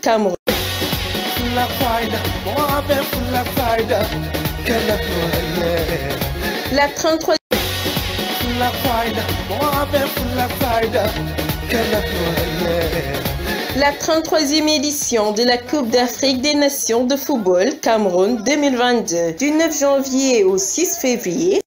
Cameroun. La 33e. La 33e édition de la Coupe d'Afrique des Nations de football Cameroun 2022 du 9 janvier au 6 février.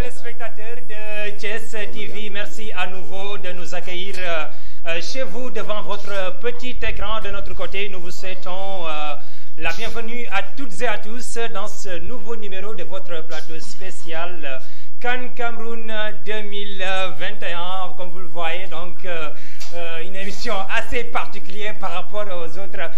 téléspectateurs de Thiès TV, merci à nouveau de nous accueillir chez vous devant votre petit écran. De notre côté, nous vous souhaitons la bienvenue à toutes et à tous dans ce nouveau numéro de votre plateau spécial CAN Cameroun 2021. Comme vous le voyez, donc une émission assez particulière par rapport aux autres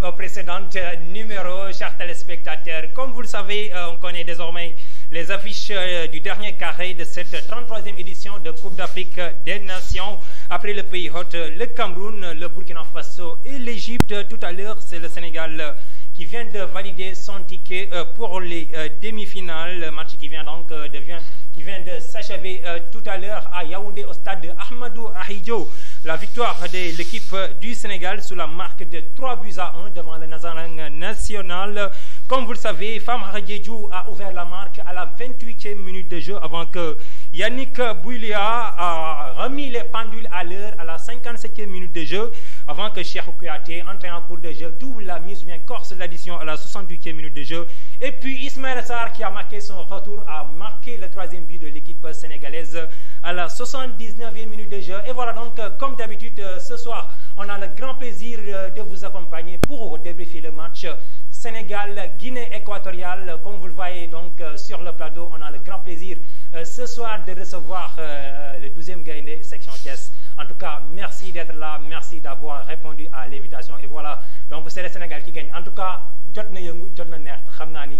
aux précédentes numéros, chers téléspectateurs. Comme vous le savez, on connaît désormais les affiches du dernier carré de cette 33e édition de Coupe d'Afrique des Nations. Après le pays hôte, le Cameroun, le Burkina Faso et l'Égypte. Tout à l'heure, c'est le Sénégal qui vient de valider son ticket pour les demi-finales. Match qui vient donc de s'achever tout à l'heure à Yaoundé au stade Ahmadou Ahidjo. La victoire de l'équipe du Sénégal sous la marque de 3-1 devant le Nazarang national. Comme vous le savez, Famara Diédhiou a ouvert la marque à la 28e minute de jeu avant que Yannick Boulia a remis les pendules à l'heure à la 57e minute de jeu, avant que Cheikh Kouyaté entre en cours de jeu, double la mise bien corse l'addition à la 68e minute de jeu. Et puis Ismaël Sarr qui a marqué son retour, a marqué le 3e but de l'équipe sénégalaise à la 79e minute de jeu. Et voilà donc, comme d'habitude, ce soir, on a le grand plaisir de vous accompagner pour débriefer le match Sénégal-Guinée équatoriale. Comme vous le voyez donc sur le plateau, on a le grand plaisir ce soir de recevoir le 12e Gaïndé section Thiès. En tout cas, merci d'être là, merci d'avoir répondu à l'invitation. Et voilà, donc c'est le Sénégal qui gagne. En tout cas, jotna yëngu jotna neex xamna ni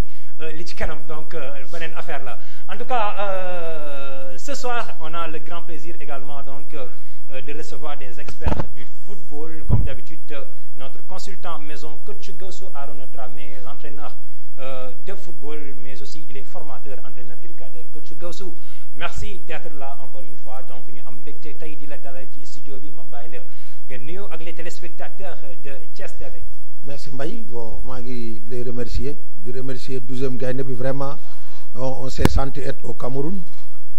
li ci kanam donc beneen affaire là. En tout cas, ce soir, on a le grand plaisir également donc de recevoir des experts du football, comme d'habitude, notre consultant maison, coach Gaussou Arona Dramé, l'entraîneur de football, mais aussi il est formateur, entraîneur, éducateur. Coach Gaussou, merci d'être là encore une fois. Donc, nous avons mbégte tay di la dalal ci studio bi ma bàyyi la nga nuyoo ak les téléspectateurs de Thiès TV. Merci Mbaye. Bon, moi je les remercier. Je remercier 12e Gaïndé bi vraiment on s'est senti être au Cameroun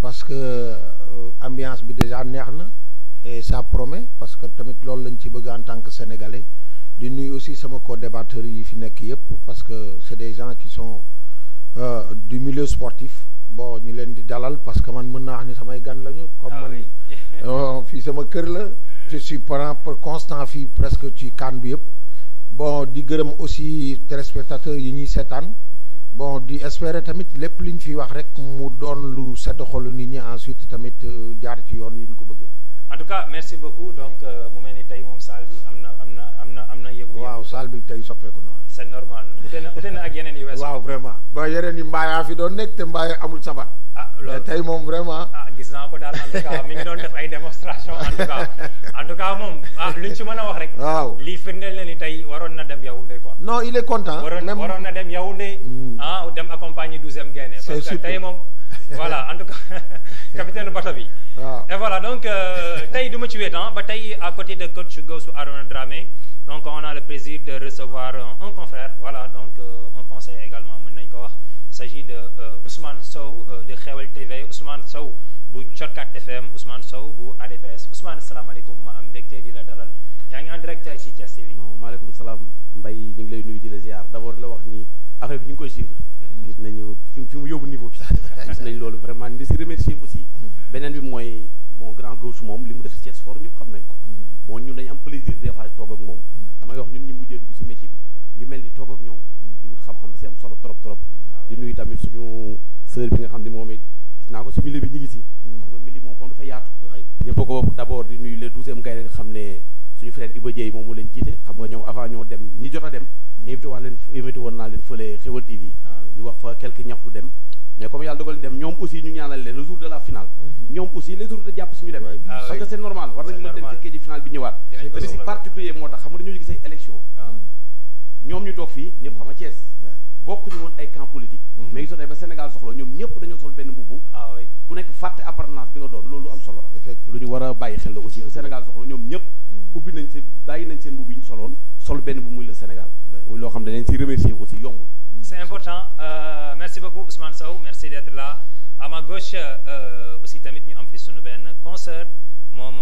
parce que ambiance bi déjà neex na et ça promet parce que tamit loolu lañ ci bëgg en tant que sénégalais. di nuyu aussi sama co-débatteurs yi fi nekk yëpp parce que c'est des gens qui sont du milieu sportif. Bon ñu leen di dalal parce que man mën naa wax ni samay gan lañu. comme man fii sama kër la. je suis parent constant fii presque ci CAN bi yëpp. bon di gërëm aussi téléspectateurs yi ñuy seetaan. bon di espérer tamit lépp liñ fi wax rek mu doon lu sedd xolu nit ñi ensuite tamit jaar ci yoon yi ñu ko bëggee. En tout cas, merci beaucoup. Donc, mu mel ni tey moom salle bi am na yëngu. waaw salle bi tey soppeeku na. C'est normal. ute na ak yeneen yu weesu. waaw vraiment ba yeneen yi mbaayaa fi doon nekk te mbaaya amul sabar. ah loolu tey moom vraiment. ah gis naa ko daal en tout cas mi ngi doon def ay démonstration en tout cas moom luñ ci mën a wax rek. waaw lii firndeel na ni tey waroon na dem Yaoundé quoi. non il est content. waroon na dem Yaoundé. dem accompagner 12e Gaïndé. c'est parce que tey moom. Voilà, en tout cas, capitaine Batabi. Ah. Et voilà, donc, taï du match ba taï à côté de coach Gaussou Arona Dramé. Donc, on a le plaisir de recevoir un confrère. Voilà, donc, un conseil également. Il s'agit de Ousmane Sow de Xewel TV. Ousmane Sow, bu Chorkat FM. Ousmane Sow, bu ADPS. Ousmane, salam alaikum. Ma am mbégte di la dalal. Yaa ngi en direct ci Thiès TV. Non, maaleykum salaam Mbaye ñu ngi lay nuyu di la ziar. D'abord la wax ni affaire bi ñu ngi koy suivre. gis nañu fi mu yóbbu niveau bi gis nañ loolu vraiment di si remercier aussi beneen bi mooy bon grand Gaussou moom li mu def si Thiès Sport ñëpp xam nañ ko bon ñun dañu am plaisir des fois toog ak moom damay wax ñun ñu mujjee dugg si métier bi ñu mel ni toog ak ñoom di wut xam-xam da si am solo trop di nuyu tamit suñu sœur bi nga xam ne moom it gis naa ko si milieu bi ñu ngi si xam nga milieu moom dafa yaatu ñëpp ko d'abord di nuyu le 12e Gaïndé nga xam ne suñu frère Iba Dieye moom moo leen jiite xam nga ñoom avant ñoo dem ñi jot a dem invité woon naa leen fële Xewal TV ñu wax fa quelques ñaxtu dem mais comme yàlla dogal dem ñoom aussi ñu ñaanal leen le jour de la finale ñoom aussi les jours de jàpp suñu dem parce que c'est normal war nañu mën dem fekkee ji finale bi ñëwaat te si particulier moo tax xam nga dañoo jóge say élection ñoom ñu toog fii ñëpp xam nga Thiès bokk ñu woon ay camp politique mais ngi sotee ba Sénégal soxla ñoom ñëpp dañoo sol benn mbubb ku nekk fàtte appartenance bi nga doon loolu am solo la lu ñu war a bàyyi xel la aussi bu Sénégal soxla ñoom ñëpp ubbi nañ si bàyyi nañ seen mbubb yi ñu soloon sol benn bu muy le Sénégal muy loo xam ne leen si remercier aussi yombul. C'est important. Merci beaucoup Ousmane Sow, merci d'être là. À ma gauche aussi tamit ñu am fi sunu benn concert moom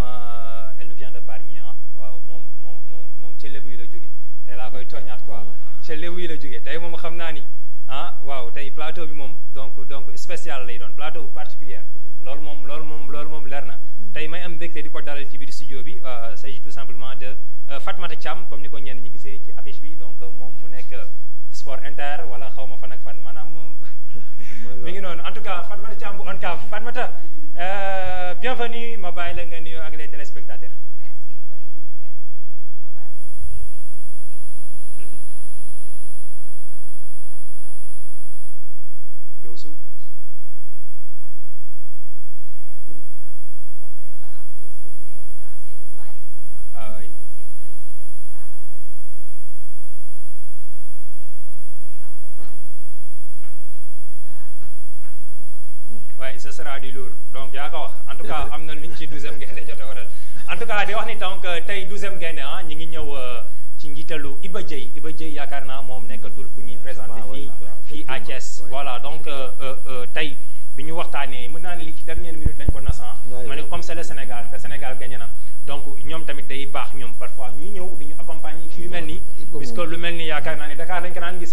elle nous vient de Bargny waaw moom ci Lébu yi la jóge te laa koy tooñaat quoi ci Lébu yi la jóge tey moom xam naa ni ah waaw tey plateau bi moom donc spécial lay doon plateau bu particulier loolu moom leer na tey may am mbégte di ko dalal ci biir studio bi s'agit tout simplement de Fatmata Thiam comme ni ko ñenn ñi gisee ci affiche bi donc moom mu nekk sport inter wala xaw ma fan ak fan maanaam moom mi ngi noonu en tout cas Fatmata Thiam bu ONCAV Fatmata bienvenue ma bàyyi la nga nuyoo ak les téléspectateurs. Gawsu waaye ce sera du lourd donc yaa ko wax en tout cas am na lu ñu ci 12e gaynde jot a waral en tout cas di wax ni donc tey 12e gaynde ah ñi ngi ñëw ci njiitalu Iba Dieye yaakaar naa moom nekkatul ku ñuy présenté fii à Thiès voilà donc tey bi ñu waxtaanee mën naa ne li ci dernière minute dañ ko nasan ma ne comme c'est le Sénégal te Sénégal gagné na donc ñoom tamit day baax ñoom parfois ñuy ñëw di ñu accompagner ci yu mel nii puisque lu mel ni yaakaar naa ne Dakar dañ ko daan gis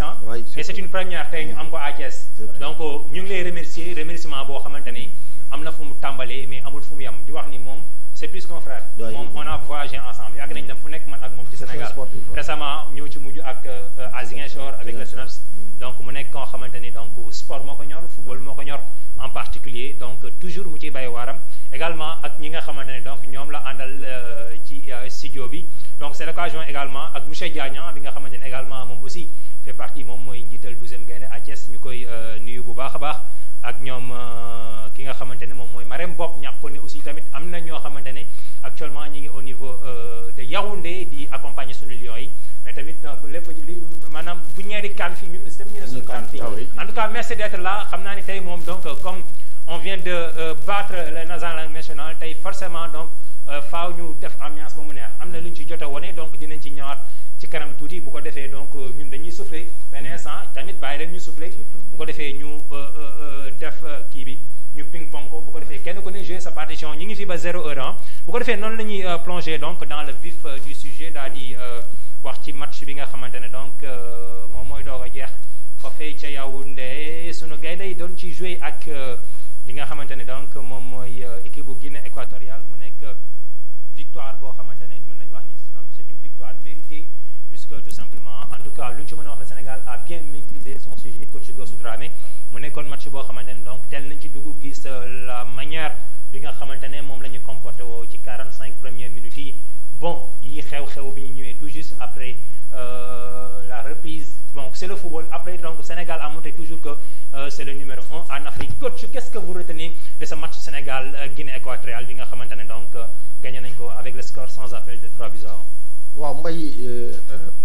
et c'est une première tey ñu am ko à Thiès donc ñu ngi lay remerciement boo xamante ni am na fu mu tàmbalee mais amul fu mu yem di wax ni moom c'est plus qu'un frère moom on a voyagé ensemble yàgg nañ dem fu nekk man ak moom ci Sénégal récemment ñëw ci mujj ak à Ziguinchor avec le SNEIPS donc mu nekk koo xamante ni donc sport moo ko ñor football moo ko ñor en particulier donc toujours mu ciy bàyyi waaram également ak ñi nga xamante ne donc ñoom la àndal ci studio bi donc c'est l'occasion également ak monsieur Diagnan bi nga xamante ne également moom aussi fait partie moom mooy njiital 12e gaynde à Thiès ñu koy nuyu bu baax a baax ak ñoom ki nga xamante ne moom mooy Marème Bopp ñàkk ko ne aussi tamit am na ñoo xamante ne actuellement ñi ngi au niveau de Yaoundé di accompagner suñu Lions yi mais tamit lépp li maanaam bu ñeeri kan fii ñun aussi tamit ñu ne suñu kan fii en tout cas merci d'être là xam naa ni tey moom donc comme on vient de battre le national national tey forcément donc faaw ñu def ambiance ba mu neex am na lu ñu ci jot a wone donc dinañ ci ñëwaat ci kanam tuuti bu ko defee donc ñun dañuy souffler benn instant tamit bàyyi leen ñu souffler bu ko defee ñu def kii bi ñu ping pong ko bu ko defee kenn ku ne jouer sa partition ñi ngi fi ba 0-1 bu ko defee noonu la ñuy plonger donc dans le vif du sujet daal di wax ci match bi nga xamante ne donc moom mooy doog a jeex foofee ca Yaoundé sunu gaynde yi doon ci jouer ak li nga xamante ne donc moom mooy équipe bu Guinée équatoriale mu nekk victoire boo xamante ne mën nañu wax ni c'est une victoire méritée puisque tout simplement en tout cas lu ñu ci mën a wax le Sénégal a bien maîtrisé son sujet coach Gawsu Dramé mu nekkoon match boo xamante ne donc tel nañ ci dugg gis la manière bi nga xamante ne moom la ñu comporté woo ci 45 premières minutes yi bon yi xew-xew bi ñu ñëwee tout juste après la reprise bon c'est le football après donc Sénégal a montré toujours que c'est le numéro 1 en Afrique coach qu'est-ce que vous retenez de ce match Sénégal Guinée équatoriale bi nga xamante ne donc gagné nañ ko avec le score sans appel de 3-1. waaw Mbaye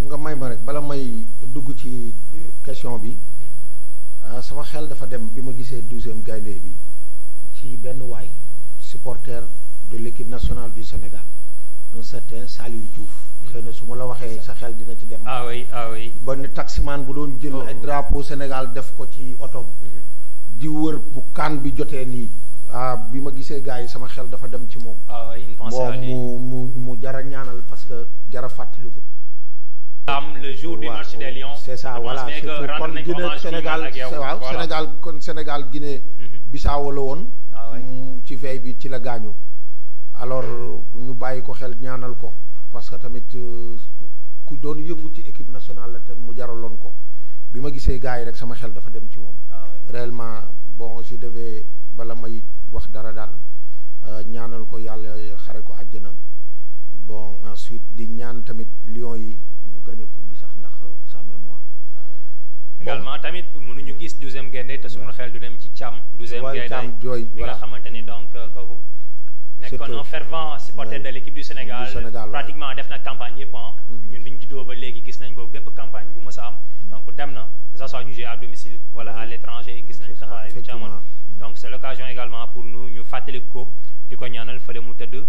nga may ma rek bala may dugg ci question bi sama xel dafa dem bi ma gisee 12e gaynde bi ci benn waay supporter de l'équipe nationale du Sénégal un certain Saliou Diouf. xëy na su ma la waxee sa xel dina ci dem. ah oui. ba ni taximan bu doon jël ay drapeau Sénégal def ko ci otom di wër bu kaan bi jotee nii. bi ma gisee gars yi sama xel dafa dem ci moom. mu jara ñaanal parce que jara fàttaliku. le jour du match des Lions. c'est ça voilà surtout kon Guinée Sénégal waaw Sénégal kon Sénégal Guinée Bissau la woon. ci veille bi ci la gaañu. alors ñu bàyyi ko xel ñaanal ko parce que tamit ku doon yëngu ci équipe nationale la te mu jaraloon ko bi ma gisee gars yi rek sama xel dafa dem ci moom. réellement bon je devais bala may wax dara daal ñaanal ko yàlla xare ko àjjana bon ensuite di ñaan tamit Lions yi ñu gagné coupe bi sax ndax sa mémoire. également tamit mënuñu gis 12e gaynde te suñu xel du dem ci Thiam. 12e gaynde bi nga xamante ni donc kooku. nekkoon un fervent supporter de l'équipe du Sénégal pratiquement def na campagne yëpp ñun bi ñu juddoo ba léegi gis nañ ko bépp campagne bu mës a am donc dem na que ça soit ñu jouer à domicile wala à l'étranger gis nañ taxawaay bi ci amoon donc c'est l'occasion également pour nous ñu fàttali ko di ko ñaanal fële mu tëdd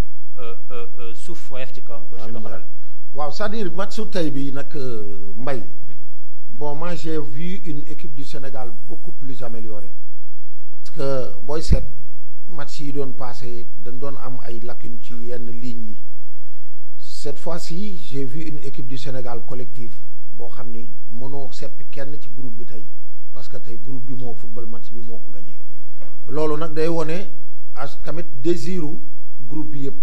suuf woyof ci kawam ko ci doxalal waaw c'est-à-dire match su tey bi nag Mbaye bon moi j'ai vu une équipe du Sénégal beaucoup plus améliorée parce que booy seet match yi doon passé dañ doon am ay lacunes ci yenn lignes yi cette fois-ci j'ai vu une équipe du Sénégal collective boo xam ni mënoo seppi kenn ci groupe bi tey parce que tey groupe bi moo football match bi moo ko gagné loolu nag day wone as tamit désiru groupe bi yëpp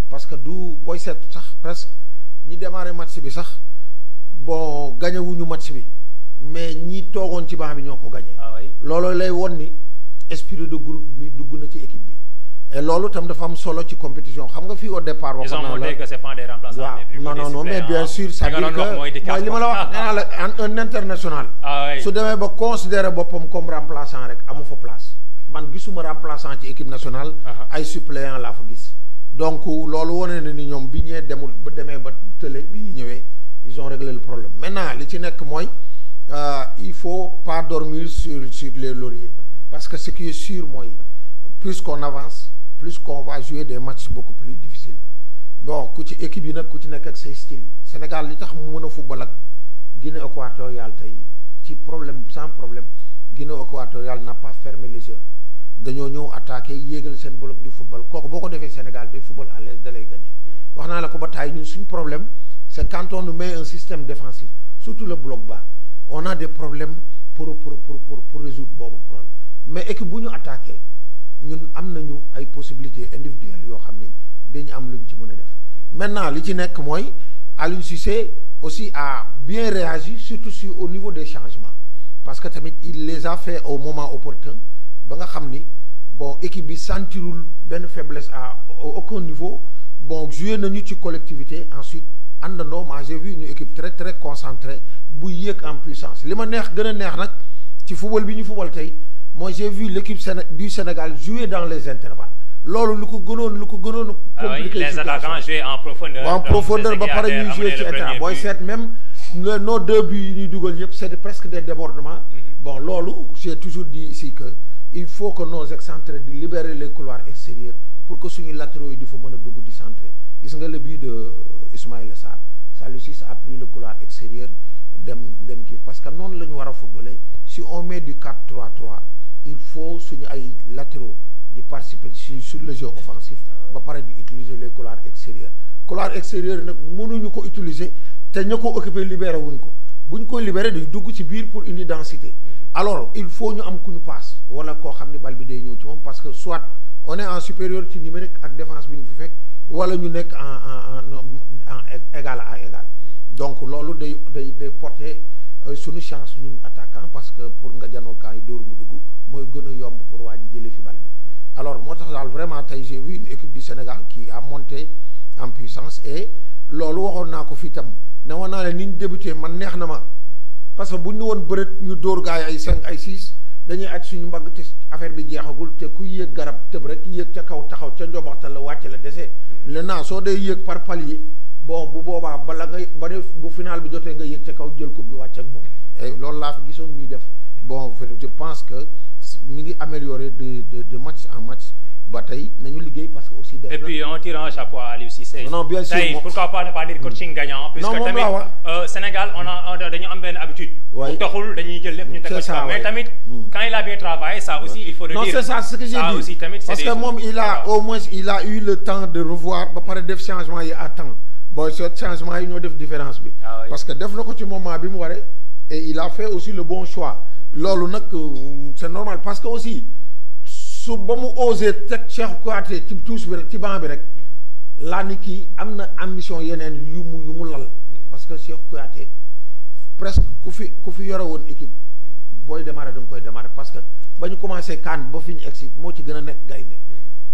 parce que du booy seet sax presque ñi démarré match bi sax bon gagné wuñu match bi mais ñi toogoon ci banc bi ñoo ko gagné loolu lay won ni esprit de groupe mi dugg na ci équipe bi et loolu tam dafa am solo ci compétition xam nga fii au départ wax naa la que c'est pas des remplaçants non mais bien sûr ça veut dire que mooy li ma la wax nee naa la un international su demee ba considérer boppam comme remplaçant rek amu fa place man gisuma remplaçant ci équipe nationale ay suppléant laa fa gis donc loolu wane na ni ñoom bi ñee demul ba demee ba tële bi ñu ñëwee ils ont réglé le problème maintenant li ci nekk mooy il faut pas dormir sur les lauriers parce que ce qui est sûr mooy plus qu'on avance plus qu'on va jouer des matchs beaucoup plus difficiles bon ku ci équipe yi nag ku ci nekk ak say style Sénégal li tax mu mën a football ak Guinée équatoriale tey ci problème sans problème Guinée équatoriale n'a pas fermé les yeux dañoo ñëw attaqué yéegal seen bloc du football kooku boo ko defee Sénégal day football à l'aise da lay gagné wax naa la ko ba taay ñun suñ problème c'est quand on nous met un système défensif surtout le bloc bas on a des problèmes pour résoudre boobu problème mais équipe bu ñu attaqué ñun am nañu ay possibilités individuelles yoo xam ni dañu am lu ñu ci mën a def maintenant li ci nekk mooy Aliou Cissé aussi a bien réagi surtout au niveau des changements parce que tamit il les a fait au moment opportun ba nga xam ni bon équipe bi sentirul benn faiblesse à aucun niveau bon joué nañu ci collectivité ensuite àndandoo ma j'ai vu une équipe très très concentrée bu yéeg en puissance li ma neex gën a neex nag ci football bi ñu football tey moi j'ai vu l'équipe du Sénégal jouer dans les intervalles loolu lu ko gënoon compliqué les attaquants jouer en profondeur ba pare ñuy jouer ci état booy seet même nos deux buts yi ñuy dugal yëpp c'est presque des débordements bon loolu j'ai toujours dit ici que il faut que nos excentrés di libérer les couloirs extérieurs pour que suñu latéraux yi di fa mën a dugg di centrer gis nga le but de Ismaïla Sarr Saliou Ciss a pris le couloir extérieur dem kii parce que noonu la ñu war a footballer si on met du 4-3-3 il faut suñu ay latéraux di participer sur le jeu offensif ba pare di utiliser les couloirs extérieurs nag mënuñu ko utiliser te ña ko occupé libéré wuñ ko bu ñu koy libéré dañu dugg ci biir pour indi densité alors il faut ñu am ku ñu passe wala koo xam ni bal bi day ñëw ci moom parce que soit on est en supériorité numérique ak défense bi ñu fi fekk wala ñu nekk en égal à égal donc loolu day porter suñu chance ñun attaquant parce que pour nga janoo kaa yi dóor mu dugg mooy gën a yomb pour waa ji jëlee fi bal bi alors moo tax daal vraiment tey j'ai vu une équipe du Sénégal qui a monté en puissance et loolu waxoon naa ko fii tam ne woon naa ne ni ñu débuté man neex na ma parce que bu ñu woon bëreet ñu dóor gaay ay 5 ay 6 dañuy aj suñu mbagg te affaire bi jeexagul te ku yéeg garab tëb rek yéeg ca kaw taxaw ca njobaxtal la wàcc la dese le naa soo dee yéeg par palier bon bu boobaa bala ngay ba ne bu final bi jotee nga yéeg ca kaw jël coupe bi wàcc ak moom loolu laa fi gisoon ñuy def bon je pense que mi ngi amélioré de match en match ba tey nañu liggéey parce que aussi. et puis on tire un chapeau à Aliou Cissé. non bien sûr pourquoi pas ne pas dire coaching gagnant. puisque tamit Sénégal dañu am benn habitude. bu taxul dañuy jël lépp ñu teg ko ci mais tamit quand il a bien travaillé ça aussi il faut le dire. non c'est ça ce que j'ai dit aussi tamit parce que moom il a au moins il a eu le temps de revoir ba pare def changement yi à temps bon ce changement yi ñoo def différence bi. parce que def na ko ci moment bi mu waree et il a fait aussi le bon choix. loolu nag c'est normal parce que aussi su ba mu osé teg Cheikh Kouyaté ci tuus bi rek ci banc bi rek laa ni kii am na ambition yeneen yu mu lal parce que Cheikh Kouyaté presque ku fi yore woon équipe booy démarrer da nga koy démarrer parce que ba ñu commencé CAN ba fi ñu egsi moo ci gën a nekk gaynde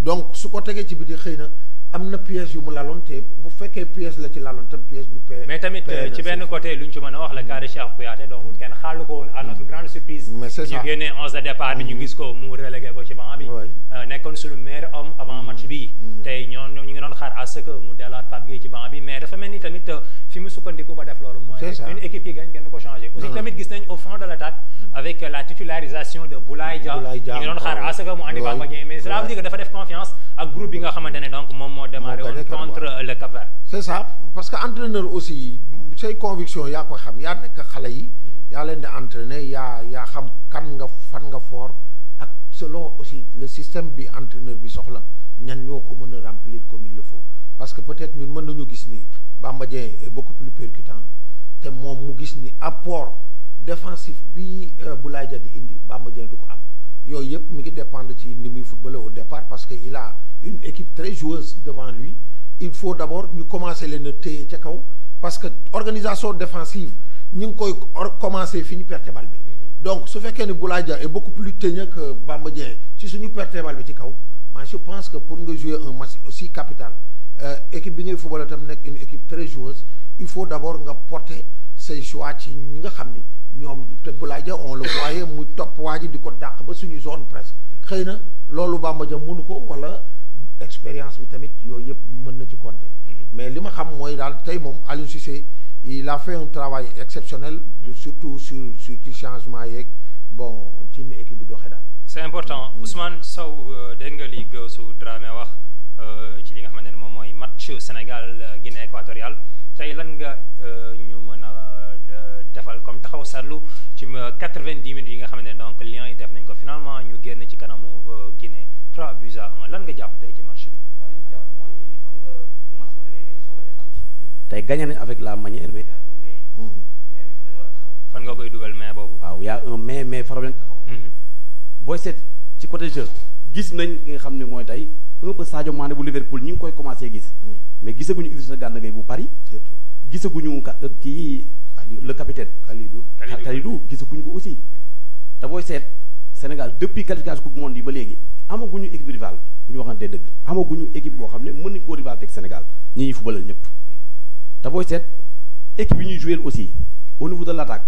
donc su ko tegee ci biti xëy na am na pièce yu mu laloon te bu fekkee pièce la ci laloon tam pièce bi mais tamit ci benn côté lu ñu ci mën a wax la cas de Cheikh Kouyaté doxul kenn xaalu ko woon à notre grande surprise. mais c'est ça ñu génnee 11 de départ bi ñu gis ko mu relégué ko ci banc bi. nekkoon suñu meilleur homme avant match bi. tey ñu ngi doon xaar à ce que mu delaat Pape Gueye ci banc bi mais dafa mel ni tamit fi mu sukkandiku ba def loolu. mooy une équipe qui gagne kenn du ko changé. aussi tamit gis nañ au fond de l'attaque avec la titularisation de Boulaye Dia. ñu ngi doon xaar à ce que mu andi Bamba Dieng mais cela veut dire que dafa def confiance ak groupe bi nga xamante ne donc moom moo démarré woon contre le Cap-Vert. c'est ça parce que entraîneur aussi say conviction yaa ko xam yaa nekk xale yi yaa leen di entraîner yaa xam kan nga fan nga fort ak selon aussi le système bi entraîneur bi soxla ñan ñoo ko mën a remplir comme il le faut parce que peut-être ñun mën nañu gis ni Bamba Dieng est beaucoup plus percutant te moom mu gis ni apport défensif bi Boulaye Dia di indi Bamba Dieng du ko am yooyu yëpp mi ngi dépendre ci ni muy footballer au départ parce que il a une équipe très joueuse devant lui il faut d'abord ñu commencer leen a téye ca kaw parce que organisation défensive ñu ngi koy commencer fi ñu perte bal bi donc su fekkee ne Boulaye Dia est beaucoup plus teigneux que Bamba Dieng si suñu perte bal bi ci kaw man je pense que pour nga jouer un match aussi capital équipe bi ngay footballer tam nekk une équipe très joueuse il faut d'abord nga porter ses choix ci ñi nga xam ni ñoom te Boulaye Dia on le voyait muy topp waa ji di ko dàq ba suñu zone presque xëy na loolu Bamba Dia mënu ko wala expérience bi tamit yooyu yëpp mën na ci compter mais li ma xam mooy daal tey moom Aliou Cissé il a fait un travail exceptionnel surtout sur ci changement yeeg bon ci ni équipe bi doxee daal. c'est important Ousmane Sow dégg nga li Gawsu Dramé wax ci li nga xamante ne moom mooy match Sénégal Guinée équatoriale tey lan nga ñu mën a defal comme taxaw seetlu ci 90 minutes yi nga xamante ne donc Lions yi def nañ ko finalement ñu génn ci kanamu Guinée 3-1 lan nga jàpp tey ci match bi. waaw li ñu jàpp mooy xam nga match bi da ngay gagné soog a def tuuti. tey gagné nañ avec la manière mais y a un mais. mais bi fa la ñu war a taxaw. fan nga koy dugal mais boobu. waaw y a un mais fa la ñu taxaw. booy seet ci côté jeu gis nañ ki nga xam ne mooy tey un peu Sadio Mané bu Liverpool ñi ngi koy commencé gis. mais gisaguñu Idrissa Gana Gueye bu Paris. surtout gisaguñu kii le capitaine. Kalidou gisaguñu ko aussi. te booy seet Sénégal depuis qualification coupe du monde yi ba léegi amaguñu équipe rivale bu ñu waxantee dëgg amaguñu équipe boo xam ne mën nañ koo rival teg Sénégal ñi ñuy fubalal ñëpp. te booy seet équipe yi ñuy jouer aussi au niveau de l'attaque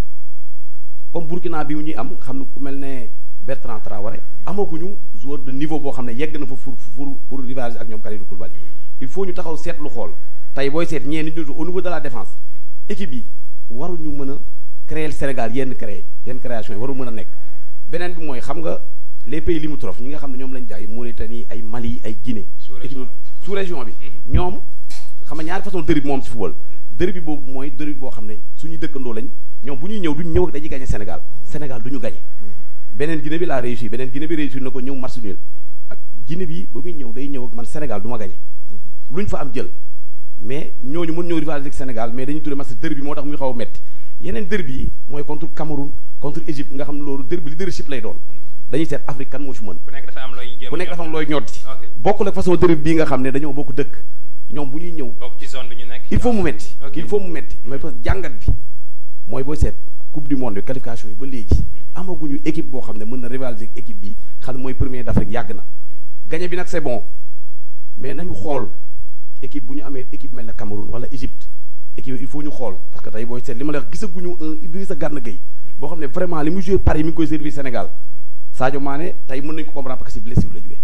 comme Burkina bi ñuy am xam ne ku mel ne Bertrand Traoré amaguñu joueur de niveau boo xam ne yegg na fa pour rivaliser ak ñoom Kalidou Koulibaly. il faut ñu taxaw seet lu xool tey booy seet ñee nit ñu au niveau de la défense équipe yi waruñu mën a créer Sénégal yenn création yi waru mën a nekk. beneen bi mooy xam nga les pays limitrophes ñi nga xam ne ñoom lañ jaay Mauritanie ay Mali ay Guinée. sous région bi. ñoom xam nga ñaari façon dërëb moom ci football. dërëb bi boobu mooy dërëb boo xam ne suñuy dëkkandoo lañ ñoom bu ñuy ñëw duñ ñëw ak dañuy gagné Sénégal Sénégal duñu gagné. beneen Guinée bi laa réussi beneen Guinée bi réussir na ko ñëw match nul ak Guinée bi ba muy ñëw day ñëw ak man Sénégal du ma gagné. luñ fa am jël mais ñooñu mën ñëw rivaliser ak Sénégal mais dañuy tuddee match dërëb bi moo tax muy xaw a métti yeneen dërëb yi mooy contre Cameroun contre Égypte nga xam ne loolu dërëb leadership lay doon dañuy seet Afrique kan moo ci mën. ku nekk dafa am looy ñoddi. bokkul ak façon dërëb bii nga xam ne dañoo bokk dëkk ñoom bu ñuy ñëw. bokk ci zone bi ñu nekk. il faut mu metti mais parce que jàngat bi mooy booy seet coupe du monde qualification yi ba léegi amaguñu équipe boo xam ne mën na rivaliser ak équipe bi xam ne mooy premier d'Afrique yàgg na. gagné bi nag c'est bon mais nañu xool équipe bu ñu amee équipe mel na Cameroun wala Égypte équipe il faut ñu xool parce que tey booy seet li ma la wax gisaguñu un Idrissa Gana Gueye boo xam ne vraiment li muy joué Paris mi ngi koy servir Sénégal Sadio Mané tey mën nañu ko comprendre parce que si blessure la jógee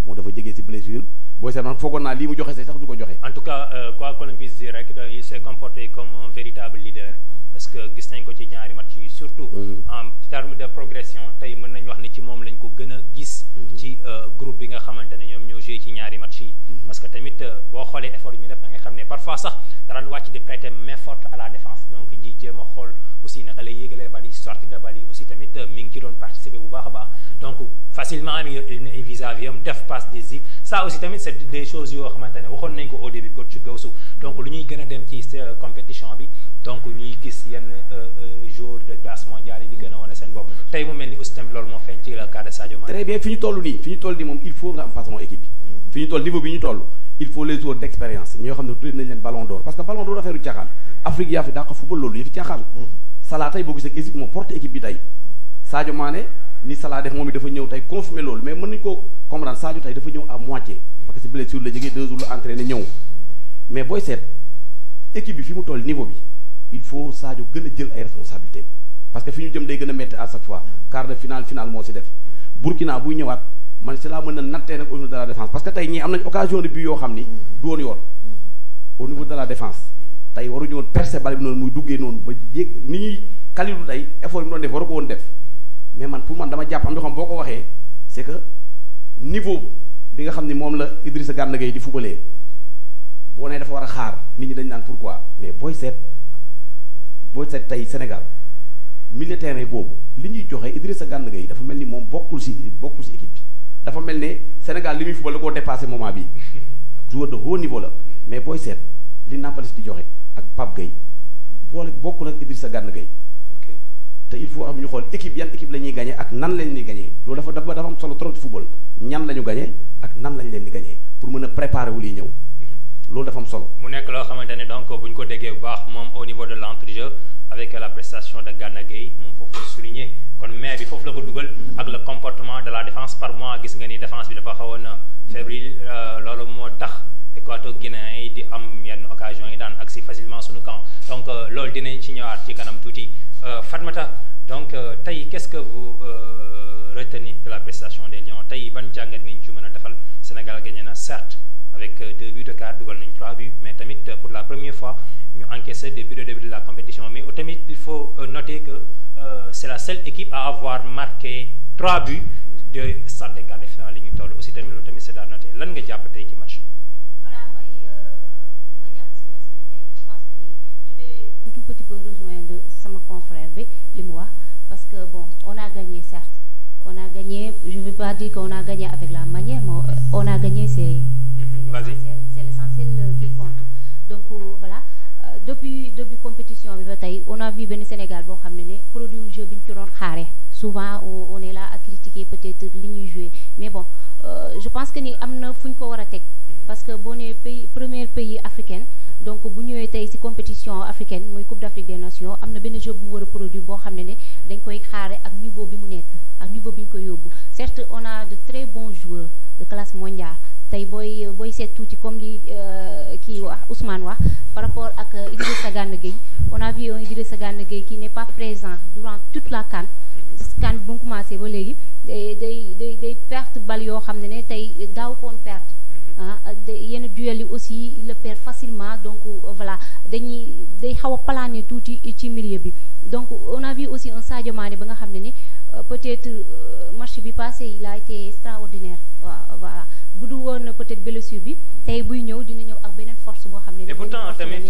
moom dafa jegee si blessure booy seet man foogoon naa lii mu joxe sax du ko joxe. en tout cas quoi qu'on puisse dire rek il s'est comporté comme un véritable leader parce que gis nañ ko ci ñaari match yi surtout en termes de progression tey mën nañu wax ni ci moom lañ ko gën a gis ci groupe bi nga xamante ne ñoom ñoo joué ci ñaari match yi parce que tamit boo xoolee effort yi ñu def da nga xam ne parfois sax daraan wàcc di prêter main forte à la défense donc ji jéem a xool aussi naka lay yégalee bal yi sortie de bal yi aussi tamit mi ngi ci doon participer bu baax a baax donc facilement mi vis-à-vis am def passe décisive ça aussi tamit c'est des choses yoo xamante ne waxoon nañ ko au début coach Gawsu donc lu ñuy gën a dem ci compétition bi donc ñuy gis yenn joueurs de classe mondiale yi di gën a wane seen bopp tey mu mel ni aussi tamit loolu moo feeñ ci le cas de Sadio Mané. très bien fi ñu toll nii moom il faut nga am façon équipe bi fi ñu toll niveau bi ñu toll il faut les joueurs d'expérience ñoo xam ne tuddee nañ leen ballon d'or parce que ballon d'or affaire u caaxaan Afrique yaa fi daa ko football loolu yëfi caaxaan Salah tey boo gisee ak Égypte moo porte équipe bi tey Sadio Mané ni Salah def moom it dafa ñëw tey confirmer loolu mais mën nañu ko comprendre Sadio tey dafa ñëw à moitié parce que si blessure la jógee 2 jours la entraîné ñëw mais booy seet équipe bi fi mu toll niveau bi il faut Sadio gën a jël ay responsabilités parce que fi ñu jëm day gën a métti à chaque fois quart de finale moo si def Burkina buy ñëwaat man si laa mën na nattee nag au niveau de la défense parce que tey ñii am nañ occasion de but yoo xam ni du woon yoon au niveau de la défense tey waruñu woon percer bal bi noonu muy duggee noonu ba yéeg ni ñuy Kalidou tey effort yi mu doon def waru ko woon def mais man pour man dama jàpp am na xam boo ko waxee c'est que niveau bi nga xam ni moom la Idrissa Gana Gueye di fubalee boo nee dafa war a xaar nit ñi dañ naan pourquoi mais booy seet tey Sénégal milieu terrain boobu li ñuy joxe Idrissa Gana Gueye dafa mel ni moom bokkul si équipe bi dafa mel ne Sénégal li muy fubal da koo dépassé moment bi joueur de haut niveau la mais booy seet li Nampalys di joxe ak Pape Gueye boole bokkul ak Idrissa Gana Gueye te il faut am ñu xool équipe yan équipe la ñuy gagné ak nan lañ ñuy gagné loolu dafa am solo trop ci football ñan la ñu gagné ak nan lañ leen di gagné pour mën a préparer wu liy ñëw loolu dafa am solo. mu nekk loo xamante ne donc bu ñu ko déggee bu baax moom au niveau de l'entrejeu avec la prestation de Gana Gueye moom foofu la souligner kon mais bi foofu la ko dugal ak le comportement de la défense par mois gis nga ni défense bi dafa xawoon fébrile loolu moo tax Équateur Guinéen yi di am yenn occasion yi daan agsi facilement suñu camp donc loolu dinañ ci ñëwaat ci kanam tuuti Fatmata donc tey qu'est-ce que vous retenez de la prestation des Lions tey ban jàngat nga ñu ci mën a defal Sénégal gagné na certes avec 2 buts de quart dugal nañ 3 buts mais tamit pour la première fois ñu encaissé depuis le début de la compétition mais tamit il faut noter que c'est la seule équipe à avoir marqué 3 buts de stade des quarts de finale li ñu toll aussi tamit loolu tamit c'est à noter lan nga jàpp tey ci match bi. Voilà Mbaye li ma jàpp si match bi tey je pense que ni je vais un tout petit peu rejoindre sama confrère bi li mu wax parce que bon on a gagné certes on a gagné je ne veux pas dire qu'on a gagné avec la manière mais on a gagné c'est l'essentiel qui compte donc voilà depuis compétition bi ba tey on a vu benn Sénégal boo xam ne produit jeu bi ñu ci doon xaare souvent on est là à critiquer peut-être li ñuy jouer mais bon je pense que ni am na fu ñu ko war a teg parce que boo nee premier pays africain donc bu ñëwee tey ci compétition africaine muy Coupe d'Afrique des Nations am na benn jeu bu mu war a produit boo xam ne dañ koy xaare ak niveau bi mu nekk ak niveau bi ñu koy yóbbu certes on a de très bons joueurs de classe mondiale tey booy seet tuuti comme li kii wax Ousmane wax par rapport ak Idrissa Gana Gueye on a vu un Idrissa Gana Gueye qui n'est pas présent durant toute la CAN CAN bu mu commencé ba léegi day perte bal yoo xam ne tey daaw koon perte yenn duel yi aussi il le perd facilement donc voilà day xaw a planer tuuti ci milieu bi donc on a vu aussi un Sadio Mané ba nga xam ne peut-être match bi passé il a été extraordinaire waaw voilà bu du woon peut-être blessure bi tey buy ñëw dina ñëw ak beneen force boo xam ne. et pourtant tamit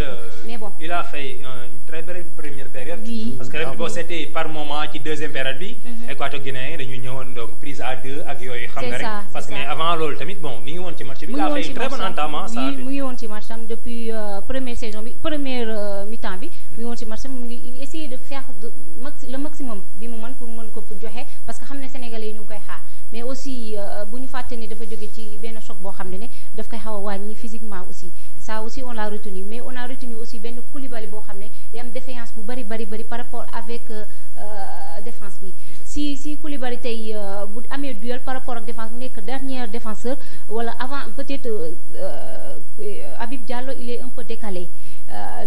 mais bon il a fait une très belle première période. Oui. parce que boo seetee par moment ci deuxième période bi. Équateur Guinéen dañu ñëwoon donc prise à 2 ak yooyu. xam nga rek parce que mais avant loolu tamit bon mi ngi woon ci match bi. il a fait une très bonne entame ça. mu ngi woon ci match am depuis première saison bi première mi-temps bi. mu ngi woon ci match am mu ngi essayer de faire le maximum bi mu mën pour mën ko joxe parce que xam ne Sénégalais yi ñu ngi koy xaar. mais aussi bu ñu fàtte ni dafa jóge ci benn choc boo xam ne daf koy xaw a wàññi physiquement aussi ça aussi on l'a retenu mais on a retenu aussi benn Koulibaly boo xam ne day am défaillance bu bari par rapport avec défense bi si Koulibaly tey bu amee duel par rapport ak défense mu nekk dernier défenseur wala avant peut-être Habib Diallo il est un peu décalé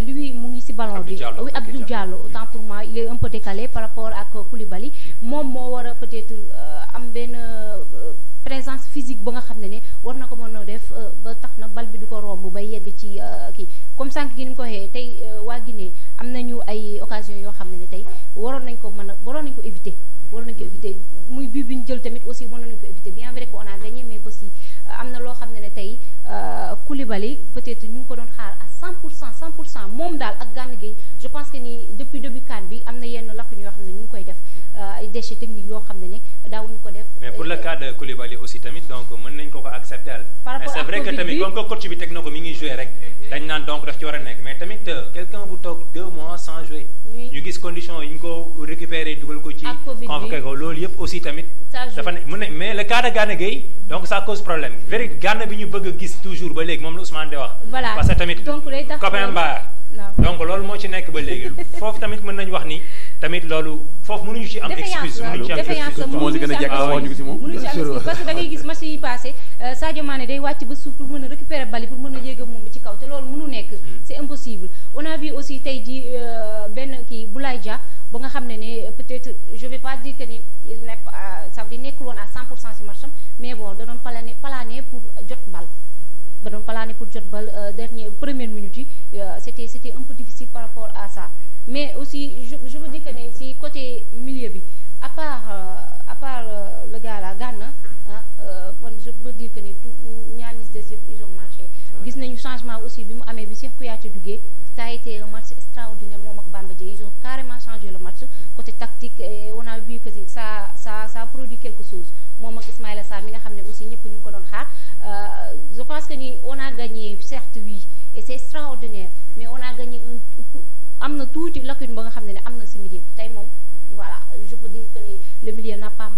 lui mu ngi ci ballon bi oui Abdou Diallo autant pour moi il est un peu décalé par rapport ak Koulibaly moom moo war a peut-être am benn présence physique ba nga xam ne war na ko mën a def ba tax na bal bi du ko romb ba yegg ci kii comme sànq gi ni mu ko waxee tey waa Guinée am nañu ay occasion yoo xam ne tey waroon nañ ko éviter muy bii bi ñu jël tamit aussi mënoon nañu ko éviter bien vrai que on a gagné mais aussi am na loo xam ne tey Koulibaly peut-être ñu ngi ko doon xaar à 100% moom daal ak Gana Gueye je pense que ni depuis début CAN bi am na yenn lacunes yoo xam ne ñu ngi koy def ay déchets techniques yoo xam ne daawuñu ko def. mais pour le cas de Koulibaly aussi tamit donc mën nañ ko accepter. mais c'est vrai que tamit comme que coach bi teg na ko mi ngi joué rek. dañ naan donc daf ci war a nekk mais tamit quelqu'un bu toog 2 mois sans jouer. ñu gis condition yi ñu ko récupérer dugal ko ci. convoqué ko loolu yëpp aussi tamit. dafa ne mu ne mais le cas de Gana Gueye donc ça cause problème vrai Gana bi ñu bëgg a gis toujours ba léegi moom la Ousmane di wax. voilà parce que tamit copain Mbaye. donc loolu moo ci nekk ba léegi foofu tamit mën nañu wax ni tamit loolu foofu mënuñu ci am excuse mënuñu ci am excuse moo si gën a jekk wax ñu ko si moom mënuñu ci am excuse parce que da ngay gis match yi passé Sadio Mané day wàcc ba suuf pour mën a récupérer bali pour mën a yéeg moom ci kaw te loolu mënu nekk c'est impossible on a vu aussi tey ji benn kii Boulaye Dia ba nga xam ne peut-être je vais pas dire que ni il n'est pas ça veut dire nekkul woon à 100% ci matcham mais bon da doon planer pour jot bal première minute yi c'était un peu difficile par rapport à ça mais aussi je veux dire que ne si côté milieu bi à part le gars là Gana man je veux dire que ne tout ñaar ñi des yëpp ils ont marché gis nañu changement aussi bi mu amee bi Cheikh Kouyaté duggee ça a été un match extraordinaire moom ak Bamba Dieng ils ont carrément changé le match côté tactique et on a vu que ça a produit quelque chose moom ak Ismaïla Sarr mi nga xam ne aussi ñëpp ñu ngi ko doon xaar je pense que ni on a gagné certes oui et c'est extraordinaire mais on a gagné am na tuuti lacune ba nga xam ne am na si milieu bi tey moom voilà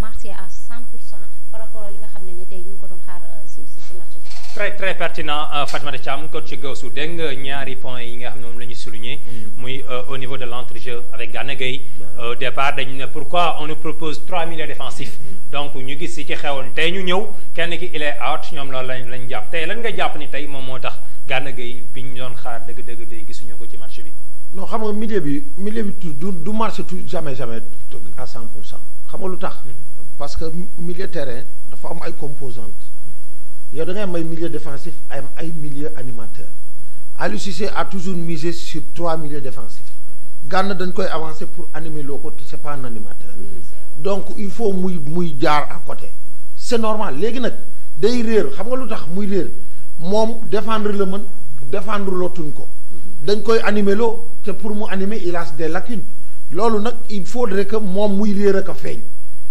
marché à 100% par rapport à li nga xam ne tey ñu ngi ko doon xaar si match bi. très très pertinent Fatoumata Thiam coach Gawsu dégg nga ñaari points yi nga xam ne moom la ñu souligné. muy au niveau de l'entrejeu avec Gana Gueye. Au départ dañu ne pourquoi on nous propose 3 milieux défensifs. donc ñu gis si ci xewoon tey ñu ñëw kenn ki il est out ñoom loolu lañ jàpp tey lan nga jàpp ni tey moom moo tax Gana Gueye bi ñu doon xaar dëgg-dëgg day gisuñu ko ci match bi. non xam nga milieu bi du marché tout jamais à 100%. xam nga lu tax. parce que milieu terrain dafa am ay composantes. yow da ngay am ay milieu défensif am ay milieu animateur. Aliou Cissé a toujours misé sur 3 milieux défensifs. Gana dañ koy avancer pour animer loo ko c'est pas un animateur. donc il faut muy jaar à côté. c'est normal léegi nag day réer xam nga lu tax muy réer moom défendre la mën défendre lootuñ ko. dañ koy animer loo te pour mu animer il a des lacunes loolu nag il faudrait que moom muy réer ak a feeñ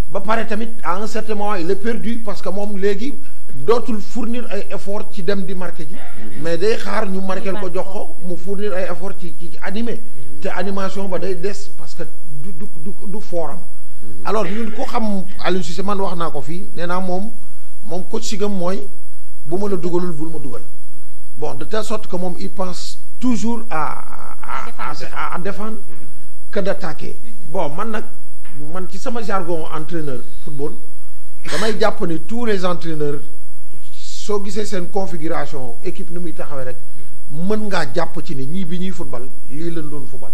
ba pare tamit à un certain moment il est perdu parce que moom léegi dootul fournir ay effort ci dem di marqué ji mais day xaar ñu marqué ko jox ko mu fournir ay effort ci animé te animation ba day des parce que du fooram alors ñun ko xam Aliou Cissé man wax naa ko fii nee naa moom coach sigam mooy bu ma la dugalul bul ma dugal bon de telle sorte que moom il pense toujours à défendre que d'attaquer bon man ci sama jargon entraîneur football damay jàpp ni tous les entraîneurs soo gisee seen configuration équipe ni muy taxawee rek mën ngaa jàpp ci ni ñii bi ñuy football lii lañ doon football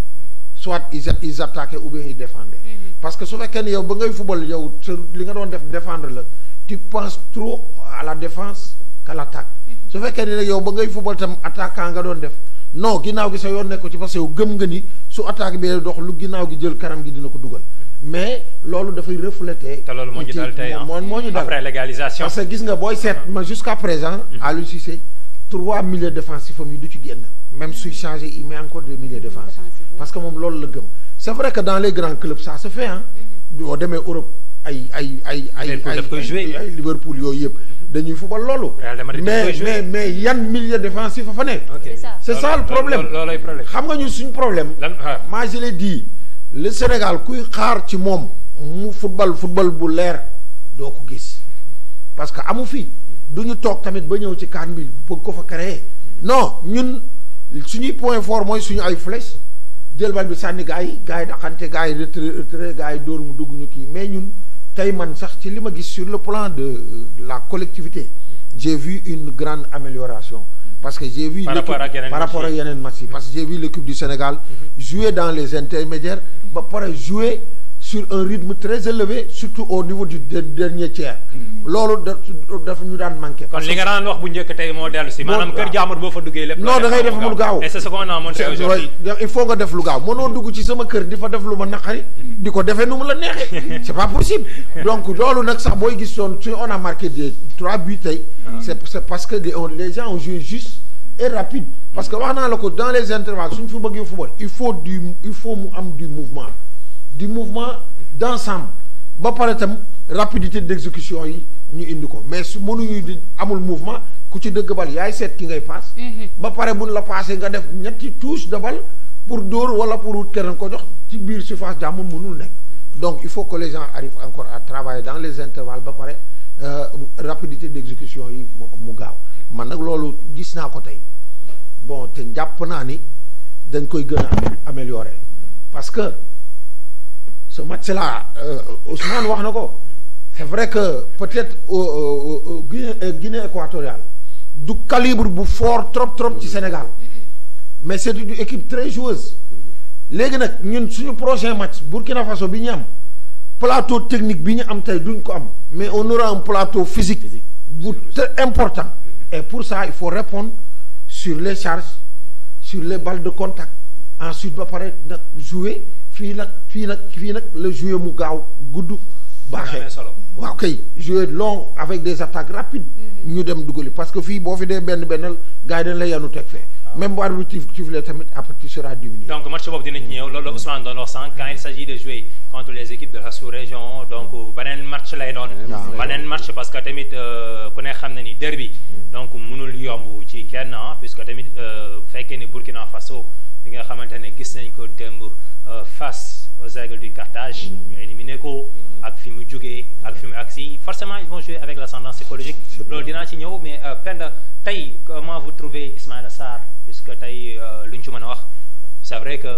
soit ils attaquaient ou bien ils défendaient parce que su fekkee ni yow ba ngay football yow li nga doon def défendre la tu penses trop à la défense qu'à l'attaque su fekkee ni nag yow ba ngay football tam attaquant nga doon def non ginnaaw gi sa yoon nekk ko ci parce que yow gëm nga ni su attaque bi dox lu ginnaaw gi jël kanam gi dina ko dugal mais loolu dafay refléter. te loolu moo ñu dal tey moo ñu dal après légalisation. parce que gis nga booy seet ma jusqu'à présent. Aliou Cissé 3 milieux défensifs am yi du ci génn. même suy changé il met encore des milieux défensifs. parce que moom loolu la gëm. c'est vrai que dans les grands clubs ça se fait ah. boo demee Europe ay Liverpool yooyu yëpp. dañuy football loolu. mais yan milieu défensif fa nekk. c'est ça le problème. loolay problème xam nga ñu suñ problème. moi je l'ai dit. le Sénégal kuy xaar ci moom mu football bu leer doo ko gis parce que amu fi du ñu toog tamit ba ñëw ci CAN bi bëgg ko fa créer non ñun suñuy point fort mooy suñu ay flèche jël bal bi sànni gars yi daxante gars yi retrait gars yi dóor mu dugg ñu kii mais ñun tey man sax ci li ma gis sur le plan de la collectivité j'ai vu une grande amélioration parce que j'ai vu par rapport à yeneen match yi parce que j'ai vu l'équipe du Sénégal jouer dans les intermédiaires ba pare jouer sur un rythme très élevé surtout au niveau du dernier tiers loolu daf ñu daan manqué kon li nga daan wax bu njëkk tey moo dellu si maanaam kër jaamur boo fa duggee lépp non da ngay def lu gaaw et c'est ce qu'on a montré aujourd'hui il faut nga def lu gaaw mënoo dugg ci sama kër di fa def lu ma naqari di ko defee nu mu la neexee c'est pas possible donc loolu nag sax booy gis soon on a marqué des 3 buts tey c'est parce que les gens ont joué juste et rapide parce que wax naa la ko dans les intervalles suñ fi bëggee football il faut mu am du mouvement d'ensemble ba pare tam rapidité d'exécution yi ñu indi ko mais su mënuñu di amul mouvement ku ci dëgg bal yaay seet ki ngay passe ba pare buñ la passé nga def ñetti touche de balle pour dóor wala pour wut keneen ko jox ci biir surface jàmmul mënul nekk donc il faut que les gens arrivent encore à travailler dans les intervalles ba pare rapidité d'exécution yi mu gaaw man nag loolu gis naa ko tey bon te jàpp naa ni dañ koy gën a améliorer parce que ce match-là Ousmane wax na ko c'est vrai que peut-être Guinée équatoriale du calibre bu fort trop ci Sénégal mais c'est une équipe très joueuse léegi nag ñun suñu prochain match Burkina Faso bi ñu am plateau technique bi ñu am tey duñ ko am mais on aura un plateau physique bu très important et pour ça il faut répondre sur les charges sur les balles de contact ensuite ba pare nag jouer fii nag la jouer mu gaaw gudd baaxee waaw kay jouer long avec des attaques rapides ñu dem dugali parce que fii boo fi dee benn gars yi dañ la yanu teg fee même bu arbitre siffle tamit après tu seras diminué donc match boobu dina ci ñëw loolu Ousmane doon wax sànq quand il s'agit de jouer contre les équipes de la sous-région donc beneen match lay doon beneen match parce que tamit ku ne xam na ni derby donc mënul yomb ci kenn puisque tamit fekkee ni Burkina Faso bi nga xamante ne gis nañ ko démb face aux Aigles du Carthage ñu éliminé ko ak fi mu jógee ak fi mu agsi forcément ils vont jouer avec l'ascendance psychologique loolu dinaa ci ñëw mais Penda tey comment vous trouvez Ismaïla Sarr puisque tey lu ñu ci mën a wax c'est vrai que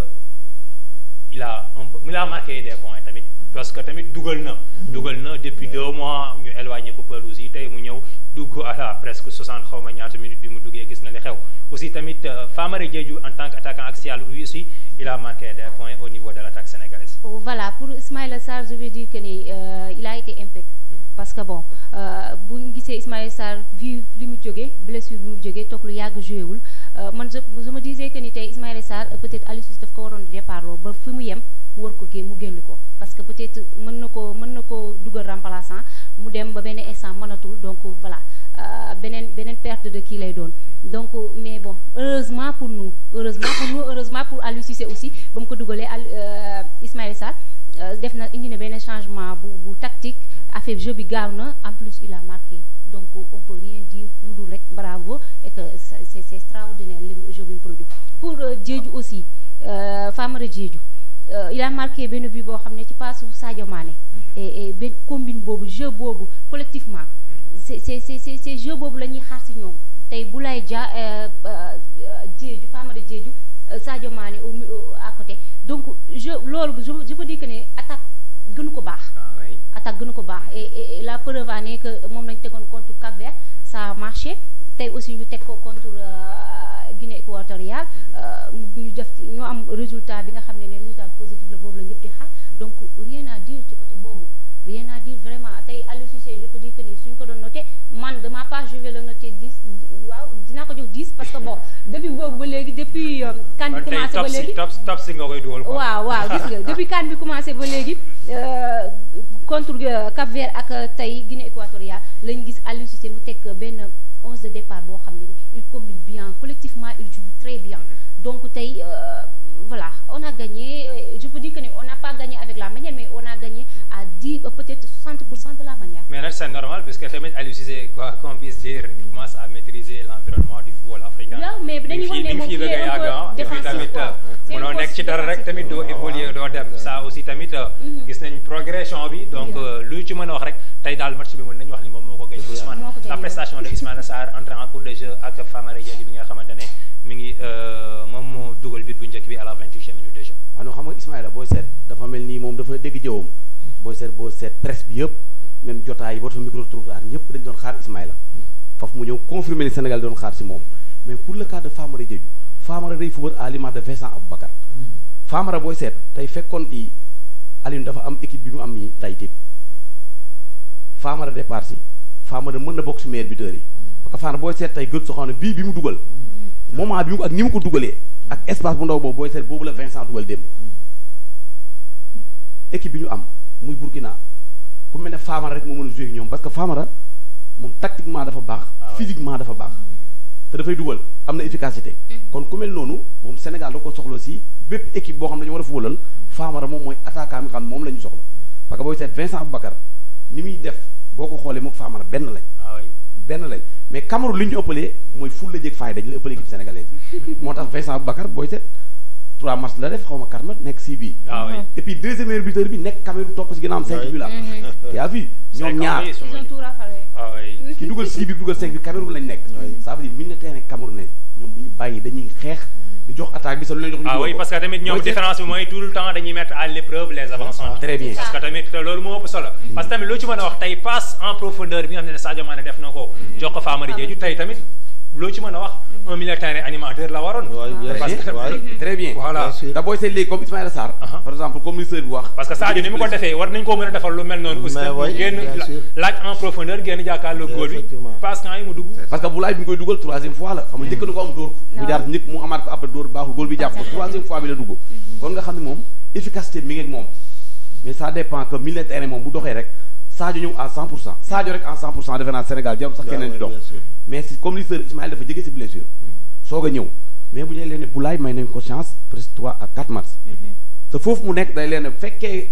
il a marqué des points tamit parce que tamit dugal na depuis 2 mois ñu éloigné ko pelouse yi tey mu ñëw dugg à la presque 60 xaw ma ñaata minutes bi mu duggee gis na li xew aussi tamit Famara Diédhiou en tant qu'attaquant axial lui aussi il a marqué des points au niveau de l'attaque sénégalaise. Voilà, pour Ismaïla Sarr je veux dire que il a été impeccable parce que bon bu ñu gisee Ismaïla Sarr vu li mu jógee blessure bi mu jógee toog lu yàgg joué wul man je me disais que ni tey Ismaïla Sarr peut-être Aliou Cissé daf ko waroon départ loo ba fi mu yem mu war ko mu génn ko parce que peut-être mën na ko dugal remplaçant mu dem ba benn instant mënatul donc voilà beneen perte de kii lay doon donc mais bon heureusement pour pour Aliou Cissé aussi ba mu ko dugalee Ismaïla Sarr def na indi na benn changement bu tactique affaire jeu bi gaaw na en plus il a marqué donc on peut rien dire lu dul rek bravo et que c'est extraordinaire le jeu bi mu produit pour Diédhiou aussi Famara Diédhiou il a marqué benn but boo xam ne ci passu Sadio Mané et benn combine boobu jeu boobu collectivement c'est jeu boobu la ñuy xaar si ñoom tey Boulaye Dia Diédhiou Famara Diédhiou Sadio Mané à côté donc loolu je peux dire que ne attaque gënu ko baax et la preuve en est que moom lañ tegoon contre Cap-Vert ça a marché tey aussi ñu teg ko contre Guinée équatoriale ñu am résultat bi nga xam ne résultat positif la boobu la ñëpp di xaar donc rien à dire ci côté boobu rien à dire vraiment tey Aliou Cissé je peux dire que ni suñ ko doon noté man de ma part je vais le noter 10 waaw dinaa ko jox 10 parce que bon depuis boobu ba léegi depuis kan bi commencé ba léegi top si nga koy dugal quoi waaw gis nga depuis kan bi commencé ba léegi contre Cap-Vert ak tey Guinée équatoriale lañ gis Aliou Cissé mu teg benn 11 de départ boo xam ne il combine bien collectivement il joue très bien donc tey voilà on a gagné je peux dire que on n'a pas gagné avec la manière mais on a gagné à 10 peut-être 60% de la manière. Mais là c'est normal puisque tamit Aliou Cissé quoi qu'on puisse dire il commence à maîtriser l'environnement du football africain. waaw mais dañuy wax ne moom il est un peu défensif quoi. mënoo nekk ci dara rek tamit doo évoluer doo dem ça aussi tamit gis nañ progression bi donc lu ci mën a wax rek tey daal match bi mën nañu wax ni moom moo ko gagné Ousmane la prestation de Ismaïla Sarr entré en cours de jeu ak Famara Diédhiou bi nga xamante ne mi ngi moom moo dugal but bu njëkk bi à la 28e minute de jeu. waaw non xam nga Ismaïla booy seet dafa mel nii moom dafa dégg jëwam boo seet presse bi yëpp même jotaay yi boo tax micro-trottoir ñëpp dañ doon xaar Ismaïla foofu mu ñëw confirmer ni Sénégal doon xaar si moom mais pour le cas de Famara Diédhiou Famara day fubal à l'image de Vincent Aboubacar Famara booy seet tey fekkoon ti Aliou dafa am équipe bi mu am nii tey tip Famara départ si Famara mën na bokk si meilleur buteur yi parce que Famara booy seet tey gën soxna bii bi mu dugal moment bi mu ak ni mu ko dugalee ak espace bu ndaw boobu booy seet boobu la Vincent dugal démb équipe bi ñu am muy Burkina ku mel ne Famara rek moo mën a jouer ñoom parce que Famara moom tactiquement dafa baax physiquement dafa baax te dafay dugal am na efficacité kon ku mel noonu moom Sénégal da ko soxla si bépp équipe boo xam ne dañu war a fubalal Famara moom mooy attaquant mi xam ne moom la ñu soxla parce que booy seet Vincent Aboubacar ni muy def boo ko xoolee moom Famara benn lañ mais Cameroun li ñu ëppalee mooy ful la jëg faay dañu la ëppalee équipe sénégalaise bi moo tax Vincent Aboubacar booy seet 3 matchs la def xaw ma 4 matchs nekk si bii et puis deuxième meilleur buteur bi nekk Cameroun topp si ginnaaw am 5 buts la te yaa vu ñoom ñaar ki dugal 6 bi dugal 5 bi Cameroun lañ nekk ça veut dire militaire terrain camerounais ñoom du ñu bàyyi dañuy xeex di jox attaque bi sa lu leen jox ñu oui parce que tamit ñoom différence bi mooy tout le temps dañuy mettre à l'épreuve les avancements très bien parce que tamit loolu moo ëpp solo parce que tamit loo ci mën a wax tey passe en profondeur bi nga xam ne Sadio Mané def na ko jox ko Famara Diédhiou tey tamit loo ci mën a wax un militaire animateur la waroon très bien voilà da booy seet léegi comme Ismaïla Sarr par exemple comme ministre bi wax parce que Sadio ni mu ko defee war nañ koo mën a defal lu mel noonu aussi génn laaj en profondeur génn jàkkaarloo góol bi passe quand yi mu dugg parce que Boulaye bi ñu koy dugal 3e fois la xam nga njëkk na ko am dóor mu jaar njëkk mu amaat ko après dóor baaxul góol bi jàpp ko 3e fois bi la dugg kon nga xam ne moom efficacité mi ngi ak moom mais ça dépend que milieu de terrain moom bu doxee rek Sadio ñëw à 100% Sadio rek à 100% defe naa Sénégal jarul sax keneen di dox mais si comme li seur Ismaïla dafa jege si blessure soog a ñëw mais bu ñu leen ne Boulaye may nañ ko chance presque 3 à 4 matchs te foofu mu nekk day leen ne bu fekkee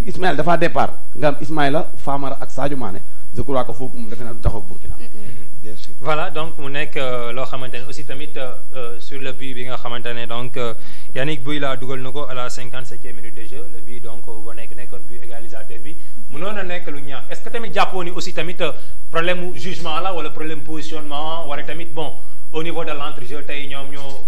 Ismaïla dafaa départ nga am Ismaïla Famara ak Sadio Mané je crois que foofu moom defe naa du taxaw Burkina bien sûr voilà donc mu nekk loo xamante ne aussi tamit sur le but bi nga xamante ne donc Yannick Bouila dugal na ko à la 57e minute de jeu le but donc ba nekkoon but égalisateur bi mënoon na nekk lu ñaax est-ce que tamit jàppoo ni aussi tamit problème mu jugement la wala problème positionnement wala tamit bon au niveau de l'entrejeu tey ñoom ñoo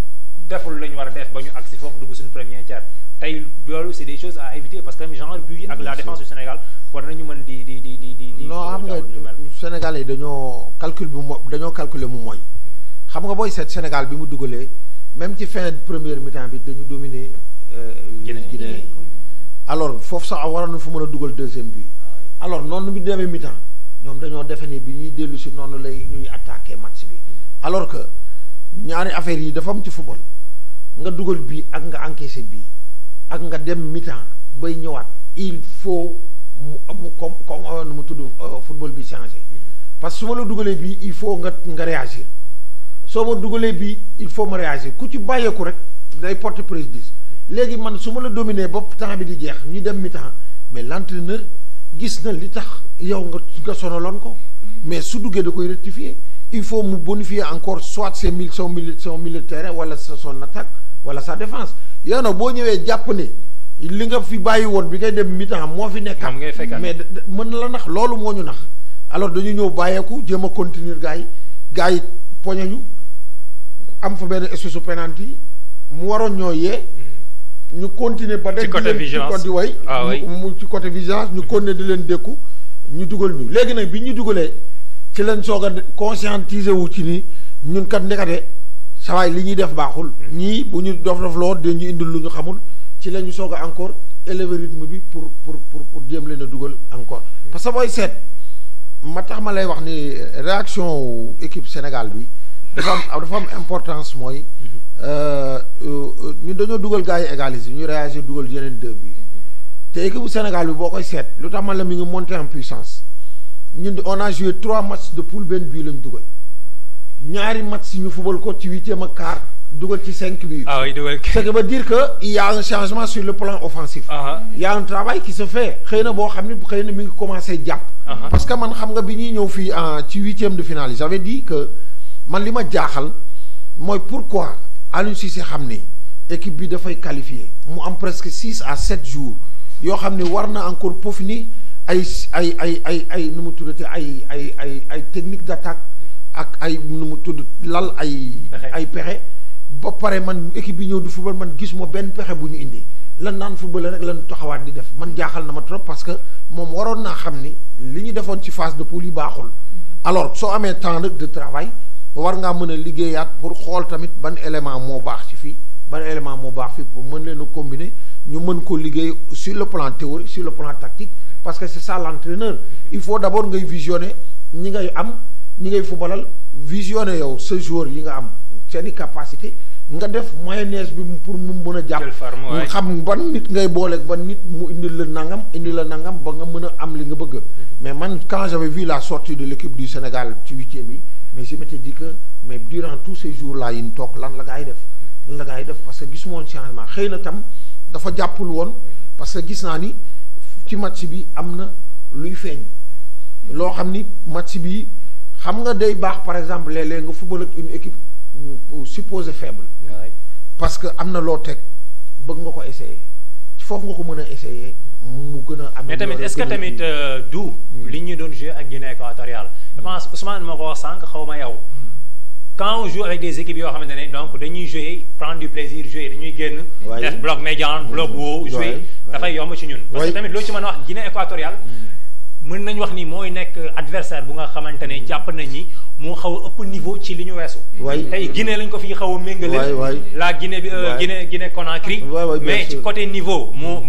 deful la ñu war a def ba ñu agsi foofu dugg suñu première tiers tey loolu c'est des choses à éviter parce que genre but ak la défense du Sénégal war nañu mën di non xam nga Sénégalais yi dañoo calcul bi dañoo calculer mu mooy xam nga booy seet Sénégal bi mu dugalee même ci fin première mi-temps bi dañu dominer Guinée alors foofu sax waroon na fu mën a dugal deuxième but alors noonu bi demee mi-temps ñoom dañoo defe ni bi ñuy dellu si noonu lay ñuy attaquer match bi alors que ñaari affaires yi dafa am ci football nga dugal bii ak nga encaissé bii ak nga dem mi-temps bay ñëwaat il faut mu comme nu mu tudd football bi changé parce que su ma la dugalee bii il faut nga réagir soo ma dugalee bii il faut ma réagir ku ci bàyyeeku rek day porter préjudice léegi man su ma la dominer ba temps bi di jeex ñu dem mi-temps mais l'entraîneur gis na li tax yow nga sonaloon ko mais su duggee da koy rectifier il faut mu bonifier encore soit son milieu de terrain wala son attaque wala sa défense yow nag boo ñëwee jàpp ne li nga fi bàyyi woon bi ngay dem mi-temps moo fi nekk mais mën na la nax loolu moo ñu nax alors dañu ñëw bàyyeeku jéem a continuer gars yi poñañu am fa benn espèce de penalty mu waroon ñoo yee ñu continuer ba ci côté vigilance ci côté vigilance ñu continuer di leen dékku ñu dugal ñu léegi nag bi ñu dugalee ci leen soog a conscientiser wu ci ni ñun kat ndekate sawaay li ñuy def baaxul ñii bu ñu dof loo dañu indil lu ñu xamul ci la ñu soog a encore élever rythme bi pour jéem leen a dugal encore parce que booy seet ma tax ma lay wax ni réaction équipe Sénégal bi dafa am importance mooy ñun dañoo dugal gars yi égaliser ñu réagir dugal yeneen 2 bi te équipe bu Sénégal bi boo koy seet lu tax man la mi ngi monter en puissance ñun on a joué 3 matchs de poule benn bii lañ dugal ñaari match ñu fubal ko ci 8e ak quart dugal ci 5 buts. Ah oui, dugal. Ce qui veut dire que il y a un changement sur le plan offensif. Il y a un travail qui se fait. xëy na boo xam ne xëy na mi ngi commencé jàpp. parce que man xam nga bi ñuy ñëw fii ci 8e de finale yi j'avais dit que man li ma jaaxal mooy pourquoi Aliou Cissé xam ne équipe bi dafay qualifier mu am presque 6 à 7 jours yoo xam ne war na encore peaufiner ay nu mu tuddati ay technique d'attaque ak ay nu mu tudd lal ay pexe ba pare man équipe bi ñëw du football man gis ma benn pexe bu ñu indi lan naan football rek lan taxawaat di def man jaaxal na ma trop parce que moom waroon naa xam ni li ñu defoon ci phase de poule yi baaxul alors soo amee temps nag de travail war ngaa mën a liggéeyaat pour xool tamit ban élément moo baax ci fii ban élément moo baax fii pour mën leen a combiner ñu mën ko liggéey sur le plan théorique sur le plan tactique parce que c'est ça l'entraîneur il faut d'abord ngay visionner ñi ngay am ñi ngay footballal visionner yow ce joueur yi nga am seeni capacité nga def mayonnaise bi pour mu mën a jàpp xam ban nit ngay booleeg ban nit mu indi la nangam ba nga mën a am li nga bëgg mais man quand j'avais vu la sortie de l'équipe du Sénégal ci 8e yi mais je m'étais dit que mais durant tous ces jours là yi ñu toog lan la gaa yi def parce que gisuma woon changement xëy na tam dafa jàppul woon parce que gis naa ni ci match bi am na luy feeñ loo xam ni match bi xam nga day baax par exemple léeg-léeg nga football ak une équipe supposée faible parce que am na loo teg bëgg nga ko essayer ci foofu nga ko mën a essayer mu gën a am mais tamit est-ce que tamit du li ñu doon jouer ak Guinée équatoriale je pense Ousmane moo ko wax sànq xaw ma yow quand on joue avec des équipes yoo xamante ne donc dañuy jouer prendre du plaisir jouer dañuy génn def bloc médian bloc haut jouer dafay yomb ci ñun parce que tamit loo ci mën a wax Guinée équatoriale mën nañ wax ni mooy nekk adversaire bu nga xamante ne jàpp nañ ni moo xaw a ëpp niveau ci li ñu weesu tey Guinée lañ ko fi xaw a méngale la Guinée bi Guinée Conakry mais ci côté niveau moo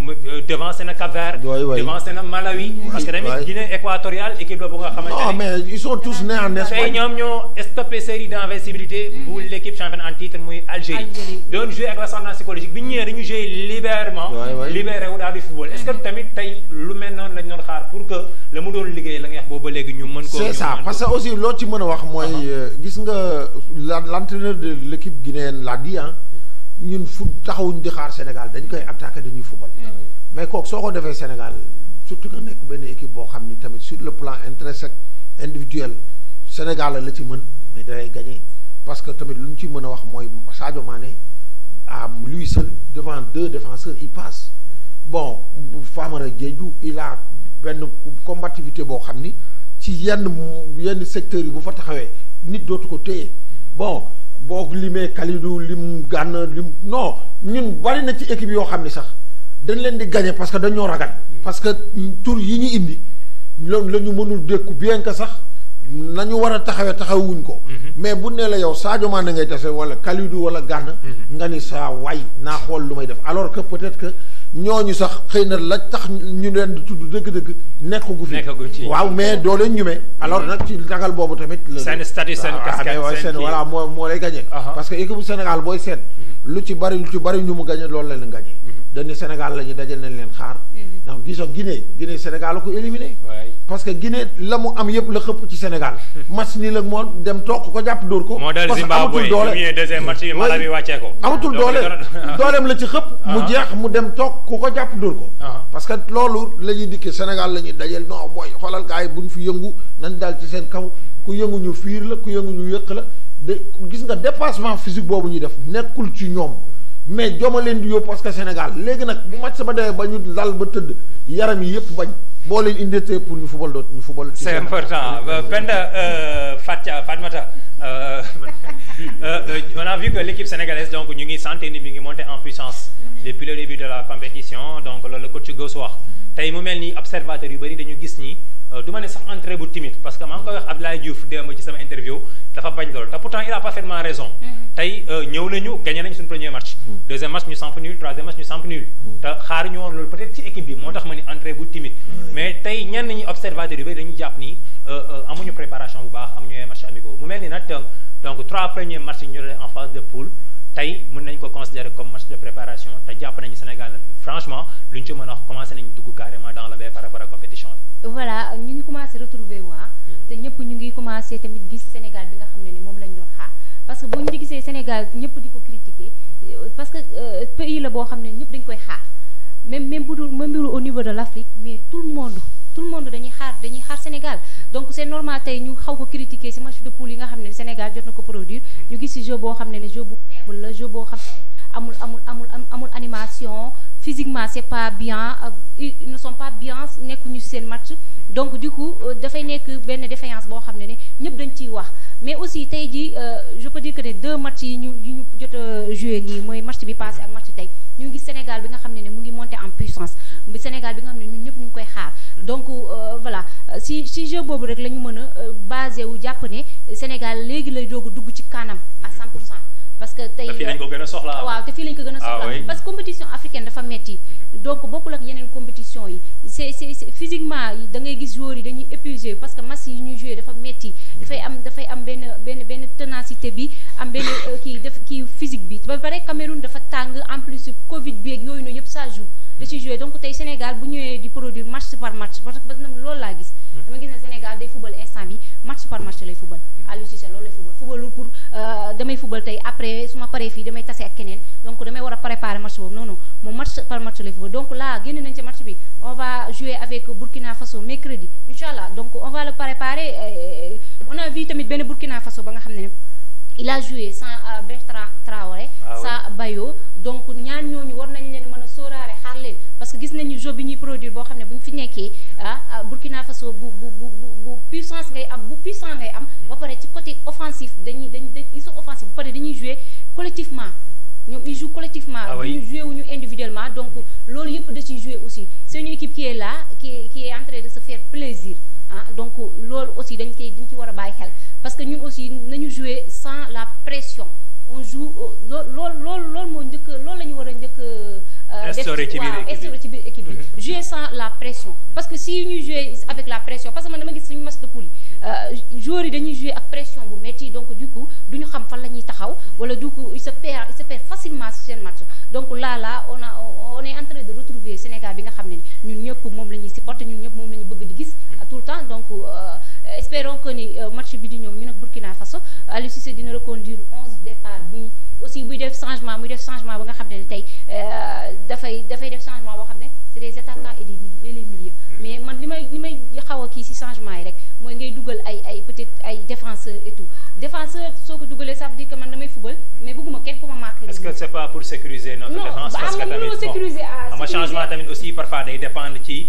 devancé na Cap-Vert devancé na Malawi parce que tamit Guinée équatoriale équipe la bu nga xamante ne non mais ils sont tous nés en Espagne tey ñoom ñoo stoppé série d'invincibilité bu l'équipe championne en titre muy Algérie doon jouer ak l'ascendant psychologique bi ñu ñëwee dañu jouer libérément libéré wu daal di football est-ce que tamit tey lu mel noonu lañ doon xaar pour que la mu doon liggéey la nga wax boobu ba léegi ñu mën ko c'est ça parce que aussi loo ci mën a wax mooy gis nga l'entraîneur de l'équipe guinéenne l'a dit ñun fu taxawuñ di xaar Sénégal dañ koy attaquer dañuy football mais kooku soo ko defee Sénégal surtout nga nekk benn équipe boo xam ni tamit sur le plan intrinsèque individuel Sénégal la ci mën mais day gagner parce que tamit lu ñu ci mën a wax mooy Sadio Mané à lui seul devant 2 défenseurs il passe. Bon Famara Diédhiou il a benn combativité boo xam ni ci yenn secteurs yi bu fa taxawee nit dootu ko téye bon boo limee Kalidou lim Gana lim non ñun bari na ci équipe yoo xam ni sax dañ leen di gagner parce que dañoo ragal. parce que tur yi ñu indi loolu la ñu mënul dékku bien que sax nañu war a taxawuñ ko. mais bu nee la yow Sadio Mané ngay tase wala Kalidou wala Gana. nga ni saa waay naa xool lu may def alors que peut-être que ñooñu sax xëy na la tax ñu leen di tudd dëgg-dëgg nekkagu fi. waaw mais doo leen ñume. alors nag ci ragal boobu tamit. seen statut seen casquette seen voilà moo lay gagné. parce que équipe bu Sénégal booy seet. lu ci bari ñu mu gagné loolu la leen gagné. dañu Sénégal la ñu dajal nañ leen xaar. donc gisoo Guinée Sénégal la ko éliminé. parce que Guinée la mu am yëpp la xëpp ci Sénégal. match nii la moo dem toog ko jàpp dóor ko. parce que amatul doole deuxième match yi Malawi wàccee ko. amatul doole dooleem la ci xëpp. mu jeex mu dem toog ku ko jàpp dóor ko. parce que loolu la ñuy dikkee Sénégal la ñuy dajal non booy xoolal gars yi buñ fi yëngu nañ daal ci seen kaw ku yëngu ñu fiir la ku yëngu ñu yëq la de gis nga dépassement physique boobu ñuy def nekkul ci ñoom. mais joma leen di yóbbu parce que Sénégal léegi nag bu match ba demee ba ñu lal ba tëdd yaram yi yëpp bañ boo leen indetee pour ñu football doot ñu football. c'est important Penda Fatmata on a vu que l'équipe sénégalaise donc ñu ngi sentir ni mi ngi monter en puissance depuis le début de la compétition donc loolu la coach Gauss wax tey mu mel ni observateurs yu bëri dañu gis ni du ma ne sax entrée bu timide parce que maa ngi koy wax Abdoulaye Diouf démb ci sama interview dafa bañ loolu te pourtant il a parfaitement raison. tey ñëw nañu gagné nañu suñu premier match. deuxième match ñu samp nul troisième match ñu samp nul. te xaar ñu woon loolu peut-être ci équipe bi moo tax ma ni entrée bu timide. mais tey ñenn ñi observateurs yu bëri dañuy jàpp ni amuñu préparation bu baax amuñu ay match amicaux mu mel ni nag donc 3 premiers matchs ñu ne en phase de poule tey mën nañu ko considérer comme match de préparation te jàpp nañu Sénégal franchement luñ ci mën a wax commencé nañu dugg carrément dans le bain par rapport à compétition bi. voilà ñu ngi commencé retrouver waa te ñëpp ñu ngi commencé tamit gis Sénégal bi nga xam ne ni moom lañ doon xaar parce que bu ñu gisee Sénégal ñëpp di ko critiquer parce que pays la boo xam ne ñëpp dañ koy xaar même au niveau de l'Afrique mais tout le monde dañuy xaar Sénégal donc c'est normal tey ñu xaw ko critiquer ci match de poule yi nga xam ne Sénégal jot na ko produire ñu gis ci jeu boo xam ne jeu bu faible la jeu boo xam ne amul animation physiquement c'est pas bien ils ne sont pas bien nekkuñu ci seen match donc du coup dafay nekk benn défaillance boo xam ne ñëpp dañ ciy wax mais aussi tey jii je peux dire que ne 2 matchs yi ñu jot a joué nii mooy match bi passé ak match tey ñu ngi Sénégal bi nga xam ne mu ngi monter en puissance bi Sénégal bi nga xam ne ñun ñëpp ñu ngi koy xaar donc voilà si jeu boobu rek la ñu mën a basé wu jàpp ne Sénégal léegi lay doog a dugg ci kanam à 100%. parce que tey fii lañ ko gën a soxla waaw te fii lañ ko gën a soxla parce que compétition africaine dafa metti donc bokkul ak yeneen compétition yi c'est physiquement da ngay gis joueurs yi dañuy épuisé parce que match yi ñuy joué dafa metti dafay am benn ténacité bi am benn kii physique bi ba pare Cameroun dafa tàng en plus Covid bi ak yooyu noonu yëpp ça joue da ci joué donc tey Sénégal bu ñëwee di produire match par match parce que loolu laa gis dama gis ne Sénégal day football instant bi match par match lay football Aliou Cissé loolu lay footballul pour damay football tey après su ma paree fii damay tase ak keneen donc damay war a préparer match boobu non moom match par match lay football donc là génn nañ ci match bi on va jouer avec Burkina Faso mercredi inchallah donc on va le préparer on a vu tamit benn Burkina Faso ba nga xam ne il a joué sans Bertrand Traoré sans Bayo donc ñaar ñooñu war nañ leen mën a sóoraale xaar leen parce que gis nañu jeu bi ñuy produire boo xam ne bu ñu fi nekkee Burkina Faso bu puissance ngay am bu puissant ngay am ba pare ci côté offensif ils sont offensifs ba pare dañuy jouer collectivement ñoom ils jouent collectivement duñu jouer wuñu individuellement donc loolu yëpp da ciy jouer aussi c'est une équipe qui est là qui est en train de se faire plaisir donc loolu aussi dañ ci war a bàyyi xel parce que ñun aussi nañu jouer sans la pression on joue loolu moo njëkk loolu la ñu war a njëkk instauré ci biir équipe bi jouer sans la pression parce que si ñuy jouer avec la pression parce que man dama gis suñu match de poule yi joueurs yi dañuy jouer ak pression bu métti donc du coup duñu xam fan la ñuy taxaw wala du coup il se perd facilement sur seen match donc là on est en train de retrouver Sénégal bi nga xam ne ñun ñëpp moom la ñuy supporter ñun ñëpp moom la ñu bëgg di gis tout le temps donc espérons que ni match bi di ñëw ñu nag Burkina Faso Aliou Cissé dina reconduire 11 départ bi aussi buy def changement ba nga xam ne tey dafay def changement boo xam ne c'est des attaquants et les milieux mais man li may xaw a kii ci changement yi rek mooy ngay dugal ay peut-être ay défenseurs et tout défenseur soo ko dugalee ça veut dire que man damay football mais bëgguma kenn ku ma marqué. est-ce que c'est pas pour sécuriser notre défense parce que tamit sécuriser bon changement tamit aussi parfois day dépendre ci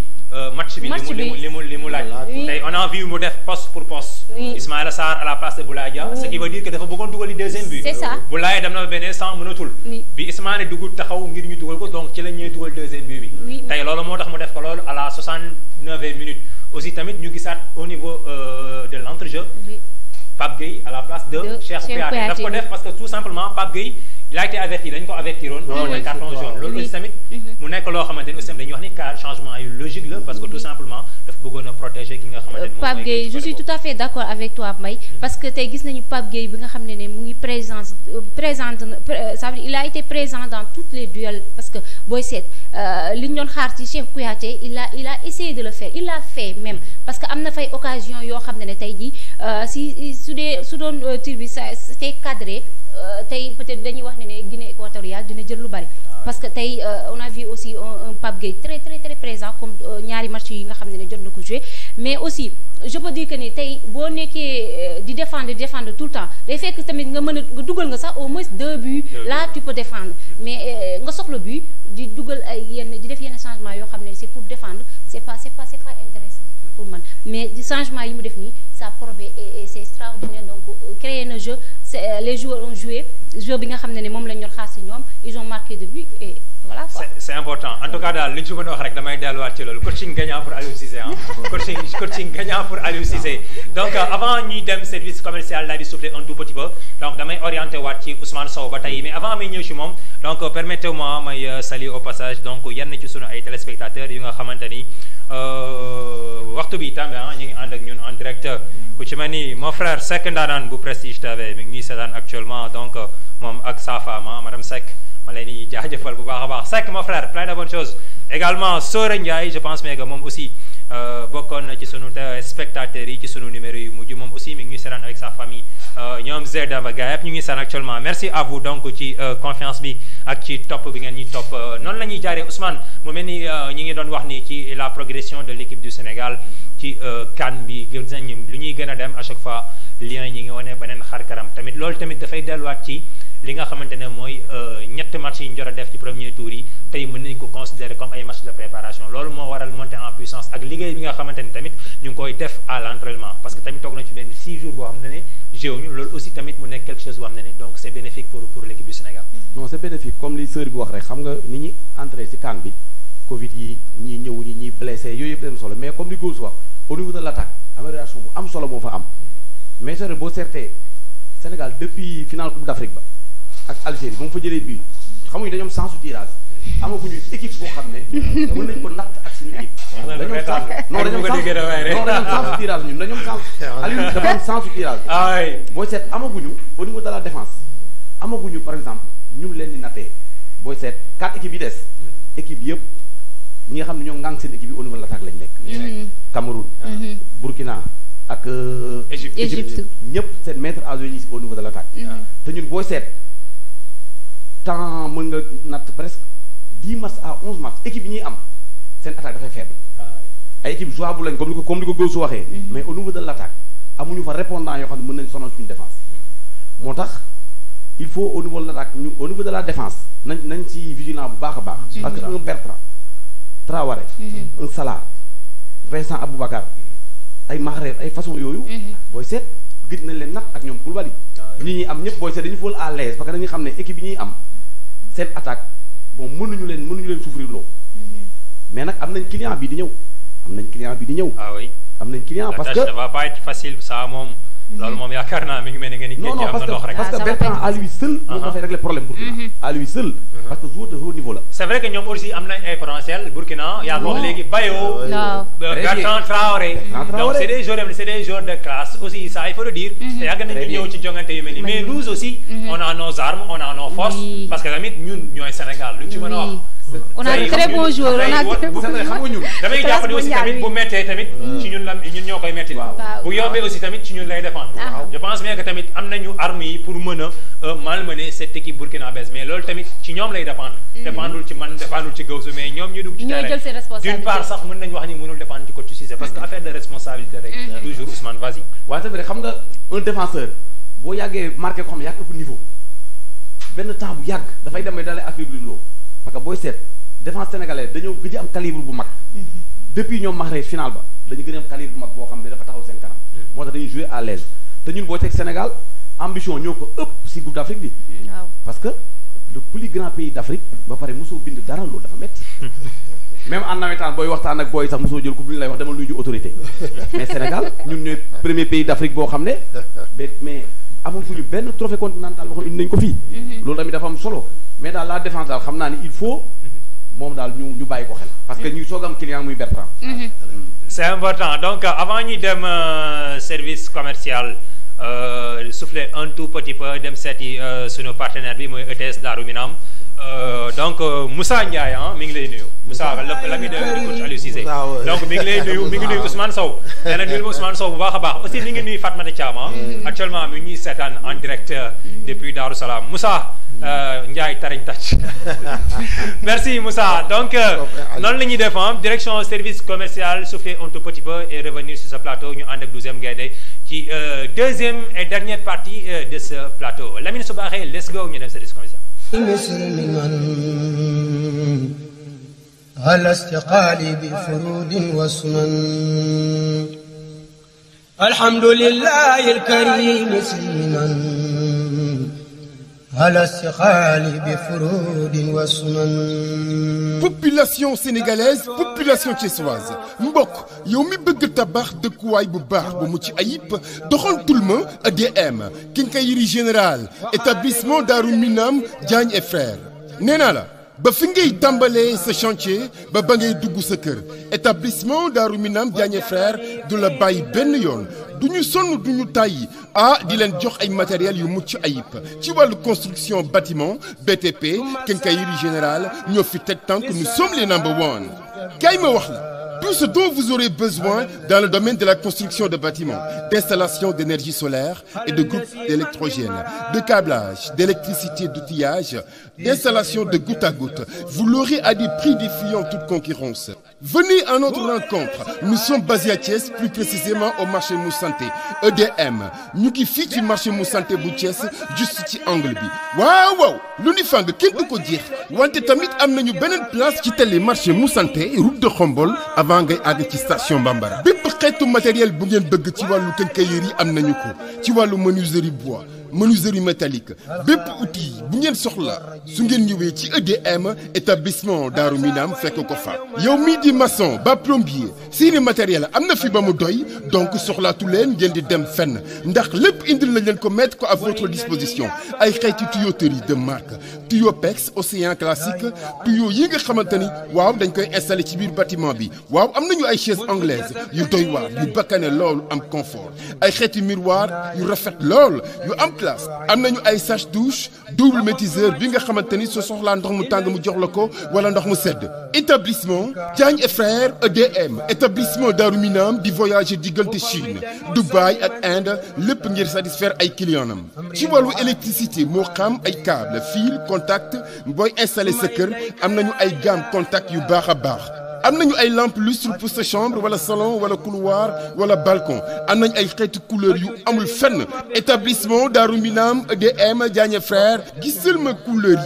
match bi li mu laaj. tey on a vu mu def poste pour poste. Ismaïla Sarr à la place de Boulaye Dia. ce qui veut dire que dafa bëggoon dugal deuxième but. c'est ça Boulaye dem na benn instant mënatul. bi Ismaïla dugg taxaw ngir ñu dugal ko donc ci la ñuy dugal deuxième but bi. tey loolu moo tax mu def ko loolu à la 69e minute. aussi tamit ñu gisaat au niveau de l'entrejeu Pape Gueye à la place de Cheikh Kouyaté daf ko def parce que tout simplement Pape Gueye il a été averti dañ ko avertiroon mooy carton jaune loolu aussi tamit mu nekk loo xamante ni aussi dañuy wax ni changement yu logique la parce que tout simplement daf bëggoon a protéger ki nga xamante ni Pape Gueye je suis tout à fait d'accord avec toi Mbaye parce que tey gis nañu Pape Gueye bi nga xam ne mu ngi présente ça veut dire il a été présent dans toutes les duels parce que booy seet li ñu doon xaar ci Cheikh Kouyaté il a essayé de le faire il l'a fait même parce que am na fay occasion yoo xam ne tey jii su doon tir bi c'était cadré tey peut-être dañuy wax ne Guinée équatoriale dina jël lu bari parce que tey on a vu aussi un Pape Gueye très très très présent comme ñaari match yi nga xam ne jot na ko jouer mais aussi je peux dire que ni tey boo nekkee di défendre tout le temps day fekk tamit nga mën a nga dugal nga sax au moins 2 buts là tu peux défendre mais nga soxla but di dugal ay di def yenn changement yoo xam ne c'est pour défendre c'est pas intéressant pour man mais changement yi mu def nii ça promet et c'est extraordinaire donc créer un jeu les joueurs ont joué jeu bi nga xam ne moom lañ ñor xaar si ñoom ils ont marqué de but et voilà quoi. c'est important en tout cas daal li ñu ci mën a wax rek damay delluwaat ci loolu coaching gagnant pour Aliou Cissé coaching gagnant pour Aliou Cissé donc avant ñuy dem service commercial daal di souffler un tout petit peu donc damay orienté waat ci Ousmane Sow ba tey mais avant may ñëw ci moom donc permettez-moi may saluer au passage donc yenn ci sunu ay téléspectateurs yu nga xamante ni waxtu bi tamit ñu ngi ànd ak ñun en direct ku ci mel ni mon frère Seck Ndaanaan bu Prestige TV mi ngi ñuy seetaan actuellement donc moom ak sa femme madame Seck ma leen di jaajëfal bu baax a baax Seck mon frère plein de bonnes choses également Sora Ndiaye je pense mais que moom aussi bokkoon na ci sunu spectateurs yi ci sunu numéro yu mujj moom aussi mi ngi ñuy seetaan avec sa famille ñoom Zerdamba gars yëpp ñu ngi seetaan actuellement merci à vous donc ci confiance bi ak ci topp bi ngeen ñi topp noonu la ñuy jaaree Ousmane mu mel ni ñi ngi doon wax ni ci la progression de l'équipe du Sénégal ci CAN bi gis nañ lu ñuy gën a dem à chaque fois Lions ñi ngi wane beneen xar kanam tamit loolu tamit dafay delluwaat ci li nga xamante ne mooy ñetti match yi ñu jot a def ci premier tour yi tey mën nañu ko considérer comme ay match de préparation loolu moo waral monter en puissance ak liggéey bi nga xamante ni tamit ñu ngi koy def à l'entraînement parce que tamit toog na ci benn 6 jours boo xam ne jéewuñu loolu aussi tamit mu nekk quelque chose boo xam ne donc c'est bénéfique pour l'équipe du Sénégal. non c'est bénéfique comme li sœur bi wax rek xam nga ni ñi entré ci CAN bi Covid yi ñii ñëw ñi blessé yooyu yëpp dem solo mais comme li Gousse wax au niveau de l'attaque amélioration bu am solo moo fa am mais sœur boo seetee Sénégal depuis finale Coupe d'Afrique ba ak Algérie ba mu fa jëlee bii xam nga dañoo am sensu tirage amaguñu équipe boo xam ne mën nañ ko natt ak suñu équipe dañoo am sensu tirage ñun dañoo am sensu Aliou dafa am sensu tirage booy seet amaguñu au niveau de la défense amaguñu par exemple ñun leen di nattee booy seet 4 équipes yi des équipe yëpp ñi nga xam ne ñoo ngànk seen équipe yi au niveau de l'attaque lañ nekk Cameroun Burkina ak Égypte ñëpp seen maître à jouer ñi au niveau de l'attaque te ñun booy seet temps mën nga natt presque 10 matchs à 11 matchs équipe yi ñuy am seen attaque dafay faible ay équipe jouable lañ comme li ko Gousse waxee mais au niveau de l'attaque amuñu fa répondant yoo xam ne mën nañ sonal suñu défense moo tax il faut au niveau de l'attaque ñu au niveau de la défense nañ ci vigilant bu baax a baax parce que un Bertrand Traoré un Salah Vincent Aboubacar ay Mahrez ay façon yooyu booy seet gëj nañ leen nag ak ñoom Koulibaly ñi ñuy am ñëpp booy seet dañu fool à l'aise parce que dañuy xam ne équipe yi ñuy am seen attaque bon mënuñu leen souffrir loo mais nag am nañ client bi di ñëw ah oui am nañ client parce que ça va pas être facile ça moom loolu moom yaakaar naa mi ngi mel ni ngeen di non parce que Bertrand à lui seul moo dafay régler problème Burkina à lui seul parce que joueur de haut niveau la c'est vrai que ñoom aussi am nañ ay potentiel Burkina yaa ko wax léegi Bayo Bertrand Traoré donc c'est des joueurs de classe aussi ça il faut le dire te yàgg nañu ñëw ci jongante yu mel ni mais nous aussi on a nos armes on a nos forces parce que tamit ñun ñooy Sénégal lu ñu ci mën a wax on a de très bons joueurs xam nga ñun damay jàpp ne aussi tamit bu méttee tamit ci ñun ñoo koy métti bu yombee aussi tamit ci ñun lay défendre je pense bien que tamit am nañu armes yi pour mën a malmener cette équipe burkinabèse mais loolu tamit ci ñoom lay dépendul ci man dépendul ci Gousse mais ñoom ñu dugg ci terrain d'une part sax mën nañu wax ni mënul dépendre ci coach Cissé parce que affaire de responsabilité rek toujours Ousmane vas-y waaye tamit xam nga un défenseur boo yàggee marqué ko xam ne yaa ëpp niveau benn temps bu yàgg dafay demee dalee affaiblir loo parce que booy seet défense sénégalaise dañoo gëj a am calibre bu mag depuis ñoom Mahrez final ba dañu gën a am calibre bu mag boo xam ne dafa taxaw seen kanam moo tax dañuy jouer à l'aise te ñun boo teg Sénégal ambition ñoo ko ëpp si Coupe d'Afrique bi parce que le plus grand pays d'Afrique ba pare mosoo bind dara loolu dafa métti même en nawetaan booy waxtaan ak booy sax mosoo jël coupe bi ñu lay wax demal nuyu autorité mais Sénégal ñun ñooy premier pays d'Afrique boo xam ne mais amul fu ñu benn trophée continental boo xam ne indi nañu ko fii loolu tamit dafa am solo mais daal la défense daal xam naa ni il faut moom daal ñu bàyyi ko xel parce que ñuy soog am client muy Bertrand c'est important donc avant ñuy dem service commercial souffler un tout petit peu dem seeti sunu partenaire bi mooy ETS Darou Minam donc Moussa Ndiaye mi ngi lay nuyu Moussa l'ami de coach Aliou Cissé donc mi ngi lay nuyu mi ngi nuyu Ousmane Sow nee na nuyu Ousmane Sow bu baax a baax aussi mi ngi nuyu Fatmata Thiam actuellement mi ngi ñuy seetaan en direct depuis Darou Salam Moussa Ndiaye tariñ tàcc merci Moussa donc noonu la ñuy def direction service commercial souffler un tout petit peu et revenir sur ce plateau ñu ànd ak 12e Gaïndé ci deuxième et dernière partie de ce plateau Lamine Soubaré let's go ñu dem service commercial على استقالي بفرود وسنن الحمد لله الكريم سلما على استقالي بفرود وسنن population sénégalaise population thiessoise mbokk yow mi bëgg tabax dëkkuwaay bu baax bu mucc ayib doxantul ma EDM Quincaillerie Générale établissement Darou Minam Diagne et Frères nee naa la ba fi ngay tàmbalee sa chantier ba ngay dugg sa kër établissement Darou Minam Diagne et Frères du la bàyyi benn yoon du ñu sonn du ñu tàyyi di leen jox ay matériels yu mucc ayib ci wàllu construction bâtiment BTP Quincaillerie Générale ñoo fi teg tànk nous sommes les number one kay ma wax la tout ce dont vous aurez besoin dans le domaine de la construction de bâtiments, d'installation d'énergie solaire et de groupes électrogènes, de câblage, d'électricité, d'outillage, d'installation de goutte à goutte. Vous l'aurez à des prix défiant toute concurrence. Venez à notre rencontre. Nous sommes basés à Thiès, plus précisément au marché Moussanté. EDM. ñu ngi fii ci marché Moussanté bu Thiès juste ci angle bi. waaw lu ni fang kenn du ko jeex wante tamit am nañu beneen place ci télé marché Moussanté route de Khombol avant ngay àgg ci station Bambara. bépp xeetu matériel bu ngeen bëgg ci wàllu quincaillerie am nañu ko ci wàllu menuiserie bois menuiserie métallique bépp outil bu ngeen soxla su ngeen ñëwee ci EDM établissement Darou Minam fekk ko fa. yow mii di maçon ba plombier seeni matériel am na fi ba mu doy donc soxlaatu leen ngeen di dem fenn ndax lépp indil nañ leen ko mettre ko à votre disposition ay xeeti tuyauterie de marque tuyau PEX Océan classique tuyau yi nga xamante ni waaw dañ koy installer ci biir bâtiment bi waaw am nañu ay chaises anglaises yu doy waar yu bakkane loolu am confort ay xeeti miroir yu rafet lool yu am classe am nañu ay sèche douche double métiseur bi nga xamante ni soo soxlaa ndox mu tàng mu jox la ko wala ndox mu sedd établissement Diagne et Frères EDM établissement Darou Minam di voyager diggante Chine Dubaï ak Inde lépp ngir satisfaire ay clients am ci wàllu électricité moo xam ay câble fil contact booy installer sa kër am nañu ay gamme contact yu baax a baax am nañu ay lampe lustre pour sa chambre wala salon wala couloir wala balcon am nañu ay xeetu couleur yu amul fenn établissement Darou Minam EDM Diagne Frères gisal ma couleur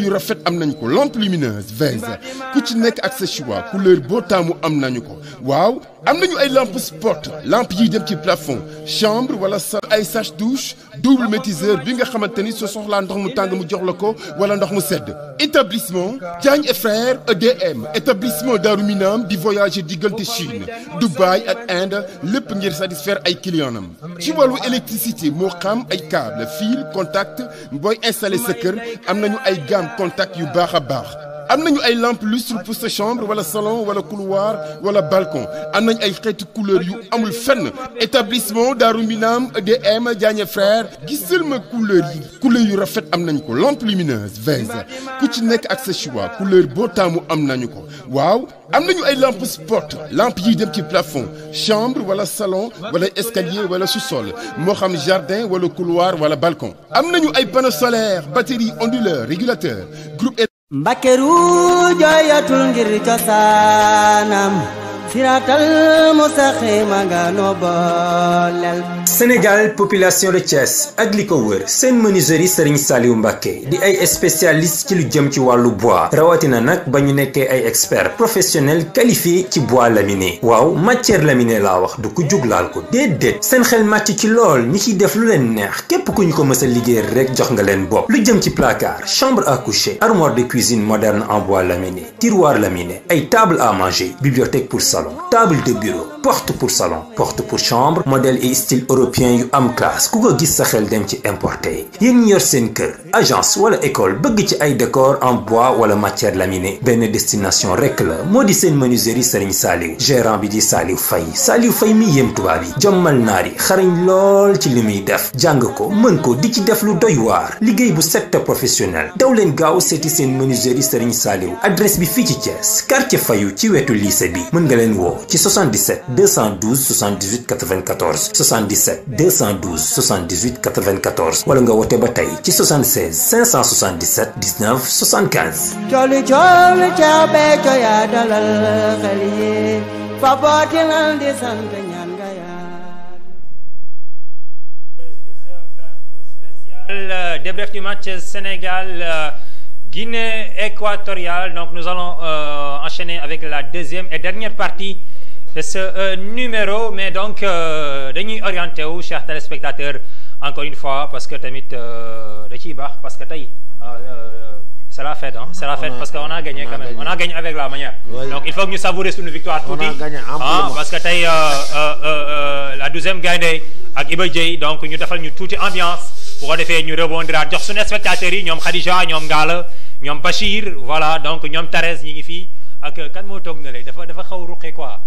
yu rafet am nañu ko lampe lumineuse beige ku ci nekk ak sa choix couleur boo taamu am nañu ko waaw am nañu ay lampe spot lampe yiy dem ci plafond chambre wala sa ay sèche douche double métiseur bi nga xamante ni soo soxlaa ndox mu tàng mu jox la ko wala ndox mu sedd établissement Diagne et Frères EDM établissement Darou Minam di voyager diggante Chine Dubaï ak Inde lépp ngir satisfaire ay clients am ci wàllu électricité moo xam ay câble fil contact booy installer sa kër am nañu ay gamme contact yu baax a baax am nañu ay lampe lustre pour sa chambre wala salon wala couloir wala balcon am nañu ay xeetu couleur yu amul fenn établissement Darou Minam EDM Diagne Frères gisal ma couleur yu rafet am nañu ko lampe lumineuse beige ku ci nekk ak sa choix couleur boo taamu am nañu ko waaw am nañu ay lampe spot lampe yiy dem ci plafond chambre wala salon wala escalier wala sous-sol moo xam jardin wala couloir wala balcon am nañu ay panneaux solaires batterie onduleur régulateur groupe Mbàkke ru jooyatul ngir cosaanam Sénégal population de Thiès ak li ko wër seen menuiserie Serigne Saliou Mbacké di ay spécialiste ci lu jëm ci wàllu bois rawatina nag ba ñu nekkee ay experts professionnels qualifiés ci bois laminé waaw matière laminée laa wax du ko juglaal ko déedéet seen xel màcc ci lool ñi ciy def lu leen neex képp ku ñu ko mës a liggéey rek jox nga leen bopp lu jëm ci placard chambre à coucher armoire de cuisine moderne en bois laminé tiroir laminé ay table à manger bibliothèque pour salon table de bureau porte pour salon porte pour chambre modèle et style européen yu am classe ku ko gis sa xel dem ci importé yéen ñi yor seen kër agence wala école bëgg ci ay décor en bois wala matière laminée benn destination rek la moo di seen menuiserie Serigne Saliou gérant bi di Saliou Faye mi yéem tubaab yi jommal naari xarañ lool ci li muy def jàng ko mën ko di ci def lu doy waar liggéey bu set professionnel daw leen gaaw seeti seen menuiserie Serigne Saliou adresse bi fii ci Thiès quartier Fayou ci wetu lycée bi mën nga leen woo ci 77 212 78 94 77 212 78 94 wala nga woote ba tey ci 76 577 19 75. Jolly jolly jaabe joya dalal xel yi fa bootinal di sant ñaan nga yaa. Débrief du match Sénégal Guinée équatoriale. Donc nous allons enchaîner avec la deuxième et dernière partie de ce numéro, mais donc dañuy orienté wu chers téléspectateurs encore une fois parce que tamit da ciy baax parce que tey c'est la fête hein, c'est la fête parce que on a gagné quand même, on a gagné avec la manière. Donc il faut que ñu savourer suñu victoire tuuti parce que tey la douzième gaynde ak Iba Dieye donc ñu defal ñu tuuti ambiance bu ko defee ñu rebondiraat jox suñu spectateurs yi ñoom Khadija ñoom Ngala ñoom Bachir voilà donc ñoom Thérèse ñi ngi fii ak kan moo toog na lay dafa xaw ruqe quoi.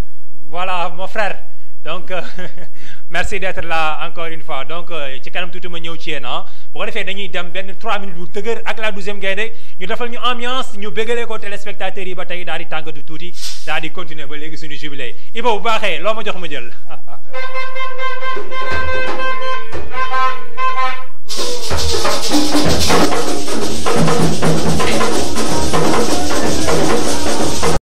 Voilà mon frère donc merci d'être là encore une fois donc ci kanam tuuti ma ñëw ci yéen ah bu ko defee dañuy dem benn 3 minutes bu tëgër ak la douzième gaynde ñu defal ñu ambiance ñu bégalee ko téléspectateurs yi ba tey daal di tàngatu tuuti daal di continuer ba léegi suñu jubilé Iba bu baaxee loo ma jox ma jël.